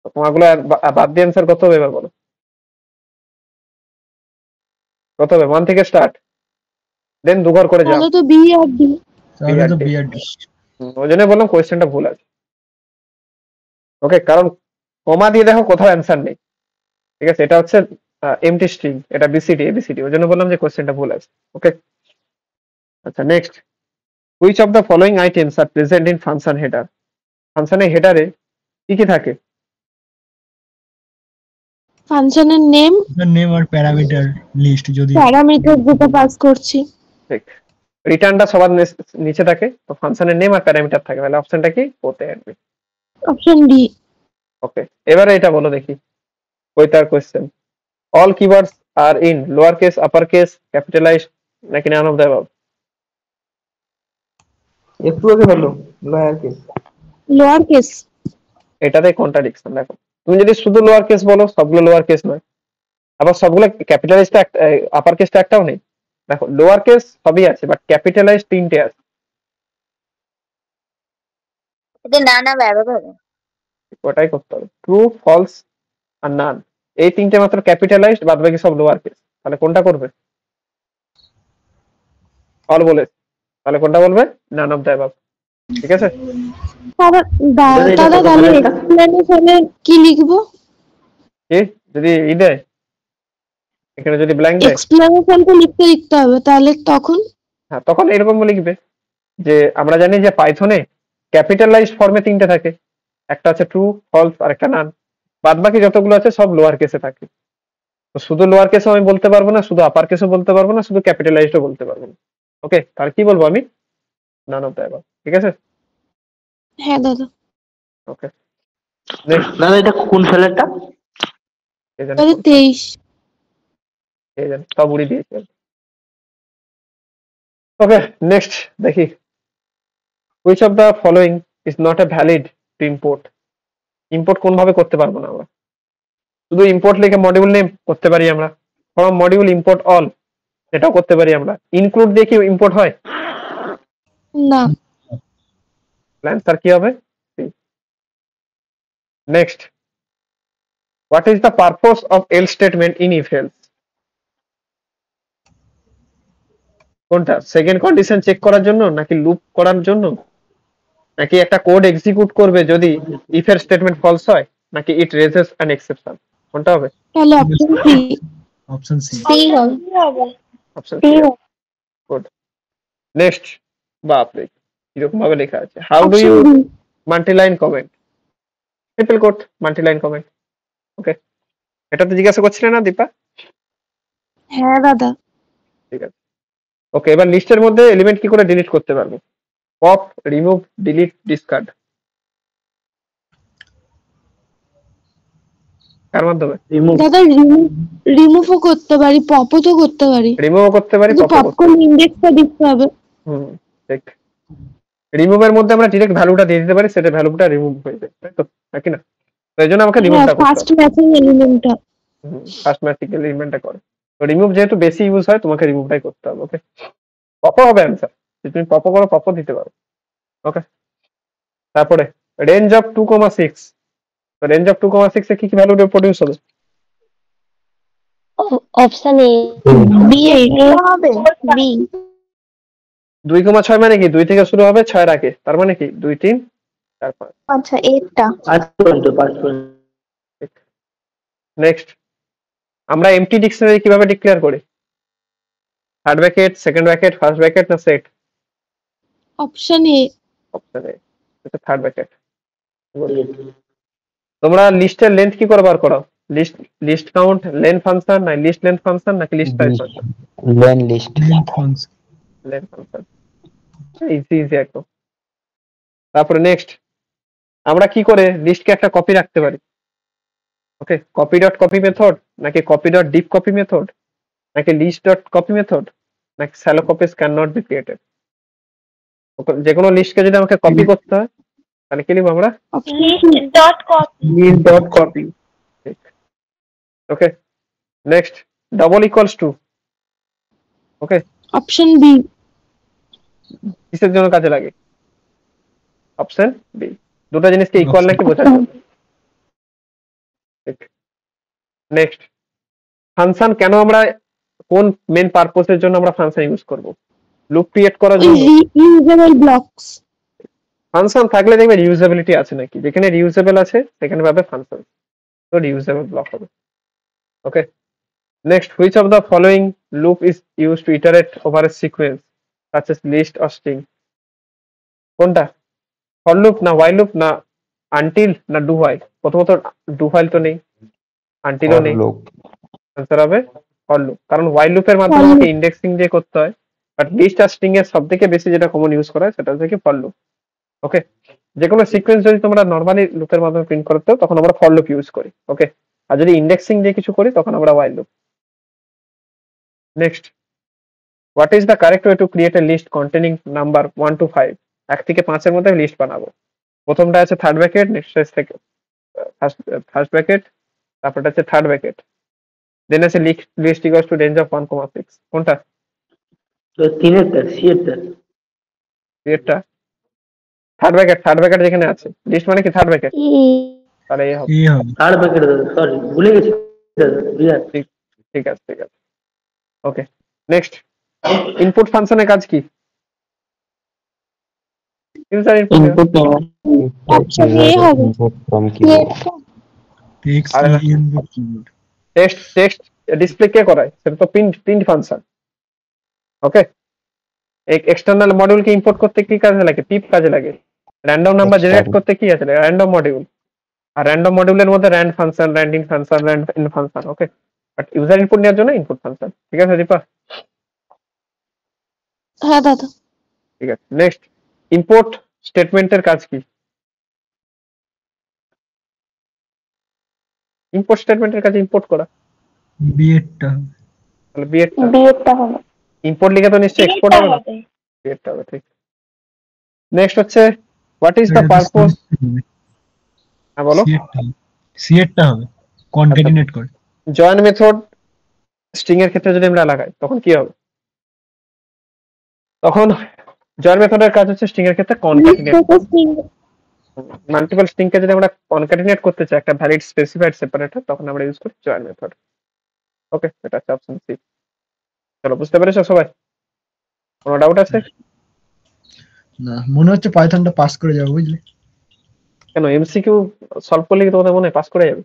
তো কমাগুলো বাদ দিয়ে অ্যান্সার কত হবে এবার বলো? কত হবে? 1 থেকে স্টার্ট, দেন দুঘর করে যাও। তাহলে তো বি আর ডি। তাহলে তো বি আর ডি। ওই জন্য বললাম কোয়েশ্চেনটা ভুল আছে। ওকে, কারণ কমা দিয়ে দেখো কোথাও অ্যান্সার নেই। ঠিক আছে, এটা হচ্ছে এমটি স্ট্রিং, এটা বিসিডি এবিসিডি, ওই জন্য বললাম যে কোয়েশ্চেনটা ভুল আছে। ওকে, আচ্ছা next, which of the following items are present in function header? ফাংশনের হেডারে কি কি থাকে? ফাংশনের নেম, নেম আর প্যারামিটার লিস্ট যদি প্যারামিটার যেটা পাস করছি। ঠিক, রিটার্নটা সবার নিচে থাকে, তো ফাংশনের নেম আর প্যারামিটার থাকে, তাহলে অপশনটা কি? ওতে আসবে। Option D. ওকে, এবারে এটা বলো দেখি, ওইটার question, all keywords are in lower case, upper case, capitalized নাকি নান অফ দ্য অ্যাবাভ? একটু আগে হলো লয়ার কেস। Lower case. এটাতে কন্ট্রাডিকশন দেখো, তুমি যদি শুধু লোয়ার কেস বলো, সবগুলো লোয়ার কেস নয়, আবার সবগুলো ক্যাপিটালাইজড, আপার কেসটা একটাও নেই। দেখো লোয়ার কেস সবই আছে, বাট ক্যাপিটালাইজড 3টে আছে। এটা না না ব্যবহার হবে। ওটাই করতে হবে, ট্রু, ফলস আর নান, এই 3টে মাত্র ক্যাপিটালাইজড, বাদ বাকি সব লোয়ার কেস। তাহলে কোনটা করবে? অল বলে, তাহলে কোনটা বলবে? নান অফ দ্য অ্যাবাভ। ঠিক আছে, দাদা তাহলে এক্সপ্লেনেশনে কি লিখবো? কি যদি দেয়, এখানে যদি ব্ল্যাঙ্ক দেয়, এক্সপ্লেনেশনটা লিখতে হবে, তাহলে তখন হ্যাঁ তখন এরকম লিখবে যে আমরা জানি যে পাইথনে ক্যাপিটালাইজড ফর্মে 3টে থাকে, একটা আছে ট্রু, ফলস আর একটা নান, বাদ বাকি যতগুলো আছে সব লোয়ার কেসে থাকে। তো শুধু লোয়ার কেসও আমি বলতে পারবো না, শুধু আপার কেসও বলতে পারবো না, শুধু ক্যাপিটালাইজডও বলতে পারবো না। ওকে, তাহলে কি বলবো আমি? নান অফ দ্য অ্যাবাভ। ঠিক আছে, হ্যাঁ দাদা। ওকে নেক্সট, দাদা এটা কোন সালেরটা? 23। এই জানি সব উড়িয়ে দিয়েছে। ওকে নেক্সট দেখি, which of the following is not a valid two import? Import কোন ভাবে করতে পারবো না আমরা? শুধু ইম্পোর্ট লিখে মডিউল নেম করতে পারি আমরা, ফ্রম মডিউল ইম্পোর্ট অল এটাও করতে পারি আমরা, ইনক্লুড দিয়ে কি ইম্পোর্ট হয়? না। অ্যান্সার কি হবে? Next, what is the purpose of else statement in if else? কোনটা? সেকেন্ড কন্ডিশন চেক করার জন্য, নাকি লুপ করার জন্য, নাকি একটা কোড এক্সিকিউট করবে যদি ইফ এর স্টেটমেন্ট ফলস হয়, নাকি ইট রেজেস অ্যান এক্সেপশন? কোনটা হবে? তাহলে option C. Option C. C হবে। Option C. গুড। নেক্সট, বাপরে এরকম ভাবে লেখা আছে, how do you multiline comment? Triple quote multiline comment. Okay, এটা তো জিজ্ঞাসা করছিলে না দীপা? হ্যাঁ দাদা। ঠিক আছে, ওকে এবার লিস্টের মধ্যে এলিমেন্ট কি করে ডিলিট করতে পারবো? পপ, রিমুভ, ডিলিট, ডিসকার্ড, কার মাধ্যমে? দাদা রিমুভও করতে পারি, পপও তো করতে পারি। রিমুভও করতে পারি, পপও করতে পপকর্ন ইন্ডেক্সটা দিতে হবে। ঠিক, রিমুভের মধ্যে আমরা ডিরেক্ট ভ্যালুটা দিয়ে দিতে পারি, সেটা ভ্যালুটা রিমুভ হয়ে যায়, তাই তো নাকি না? তো এই জন্য আমাকে রিমুভটা করতে হবে। ফার্স্ট ম্যাচিং এলিমেন্টটা। ফার্স্ট ম্যাচিং এলিমেন্টটা করে, তো রিমুভ যেহেতু বেশি ইউজ হয়, তোমাকে রিমুভটাই করতে হবে। ওকে, পপও হবে অ্যান্সার, তুমি পপও করো, পপও দিতে পারো। ওকে, তারপরে রেঞ্জ অফ 2,6, তো রেঞ্জ অফ 2,6 এ কি কি ভ্যালু প্রোডিউস হবে? অপশন এ বি হবে। বি 2,6 মানে কি? 2 থেকে শুরু হবে, 6 রাখে, তার মানে কি 2, 3, 4, 5। আচ্ছা এটা 5 নেক্সট, আমরা এমটি ডিকশনারি কিভাবে ডিক্লেয়ার করি? Third bracket, second bracket, first bracket না set? Option A. Option A, এটা থার্ড ব্র্যাকেট। তোমরা লিস্টের লেন্থ কি করে বার করো? লিস্ট কাউন্ট, লেন ফাংশন, না লিস্ট লেন্থ ফাংশন, নাকি list size function? Len list function. Len function, easy একদম। তারপরে নেক্সট, আমরা কি করে লিস্টকে একটা কপি রাখতে পারি? ওকে, কপি ডট কপি মেথড, নাকি copy dot deep copy method, নাকি লিস্ট ডট কপি মেথড, নাকি shallow copies can not be created? যে কোনো লিস্টকে যদি আমাকে কপি করতে হয় তাহলে কি লিখবো আমরা? list.copy. Okay, next double equals to. Okay, option B. কিসের জন্য কাজে লাগে? অপশন বি, দুটো জিনিসকে ইকুয়াল নাকি বোঝার জন্য। নেক্সট, ফাংশন কেন আমরা, কোন মেন পারপোজের জন্য আমরা ফাংশন ইউজ করব? লুপ ক্রিয়েট করার জন্য। Reusable blocks. ফাংশন থাকলে দেখবে রিউজেবিলিটি আছে নাকি, যেখানে রিউজেবল আছে সেখানে পাবে ফাংশন, তো রিউজেবল ব্লক হবে। Okay, next, which of the following loop is used to iterate over a sequence such as list or string? কোনটা? ফর লুপ না হোয়াইল লুপ না আনটিল না ডু হোয়াইল? প্রথমত ডু হোয়াইল তো নেই, আনটিলও নেই, আনসার হবে ফর লুপ। কারণ হোয়াইল লুপের মাধ্যমে আমাকে ইন্ডেক্সিং দিয়ে করতে হয়, বাট লিস্ট আর স্ট্রিং এর সবথেকে বেশি যেটা কমন ইউজ করা হয় সেটা হচ্ছে কি ফর লুপ। ওকে, যে কোনো সিকোয়েন্স যদি তোমরা নর্মালি লুপের মাধ্যমে প্রিন্ট করতে তখন আমরা ফর লুপ ইউজ করি। ওকে, আর যদি ইন্ডেক্সিং দিয়ে কিছু করি তখন আমরা while loop. Next, what is the correct way to create a list containing number 1 to 5? 1 থেকে 5 এর মধ্যে লিস্ট বানাবো। প্রথমটা আছে থার্ড ব্র্যাকেট, নেক্সট আছে ফার্স্ট ব্র্যাকেট, তারপরটা আছে থার্ড ব্র্যাকেট, দেন আছে list equals to range of 1,6। কোনটা? তিনেরটা, সিয়েরটা। থার্ড ব্র্যাকেট যেখানে আছে, লিস্ট মানে কি থার্ড ব্র্যাকেট, তাহলে এই হবে থার্ড ব্র্যাকেট দাদা, সরি ভুলে গেছি দাদা। ঠিক আছে। ওকে, নেক্সট, ইনপুট ফাংশনের কাজ কি? ইনপুট অপশন এ হবে। টেক্সট ডিসপ্লে কে করায়? সেটা তো প্রিন্ট ফাংশন। ওকে, এক্সটার্নাল মডিউলকে ইম্পোর্ট করতে কি কাজে লাগে? পিপ কাজে লাগে। র্যান্ডম নাম্বার জেনারেট করতে কি আছে? Random module. আর র্যান্ডম মডিউলের মধ্যে RAND function, RAND in function, RAND in function. Okay, but user input নেওয়ার জন্য ইনপুট ফাংশন। ঠিক আছে দীপা? হ্যাঁ দাদা। ঠিক আছে, নেক্সট, ইম্পোর্ট স্টেটমেন্টের কাজ কি? ইম্পোর্ট স্টেটমেন্টের কাজ ইম্পোর্ট করা। বিএডটা, তাহলে বিএডটা হবে। ইম্পোর্ট লিখে তো নিশ্চয়ই এক্সপোর্ট হবে না, বিএডটা হবে। ঠিক। নেক্সট হচ্ছে, হোয়াট ইজ দ্য পারপোজ? হ্যাঁ বলো। সিএডটা হবে কনক্যাটিনেট করে। জয়েন মেথড স্ট্রিং এর ক্ষেত্রে যদি আমরা লাগাই তখন কি হবে? তখন জয়েন মেথডের কাজ হচ্ছে স্ট্রিং এর ক্ষেত্রে কনক্যাটিনেট। মাল্টিপল স্ট্রিং কে যদি আমরা কনক্যাটিনেট করতে চাই একটা ভ্যালিড স্পেসিফাইড সেপারেটর, তখন আমরা ইউজ করি জয়েন মেথড। ওকে, এটা হচ্ছে অপশন সি। চলো, বুঝতে পেরেছো সবাই? কোনো ডাউট আছে? না, মনে হচ্ছে পাইথনটা পাস করে যাবে, বুঝলে? কেন, এমসিকিউ সলভ করলে কি তোমাদের মনে হয় পাস করে যাবে?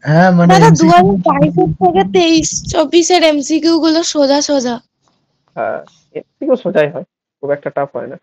হ্যাঁ, মানে দাদা 2022 থেকে 23-24 এর এমসিকিউ গুলো সোজা। হ্যাঁ, এমসিকিউ সোজাই হয়, খুব একটা টাফ হয় না।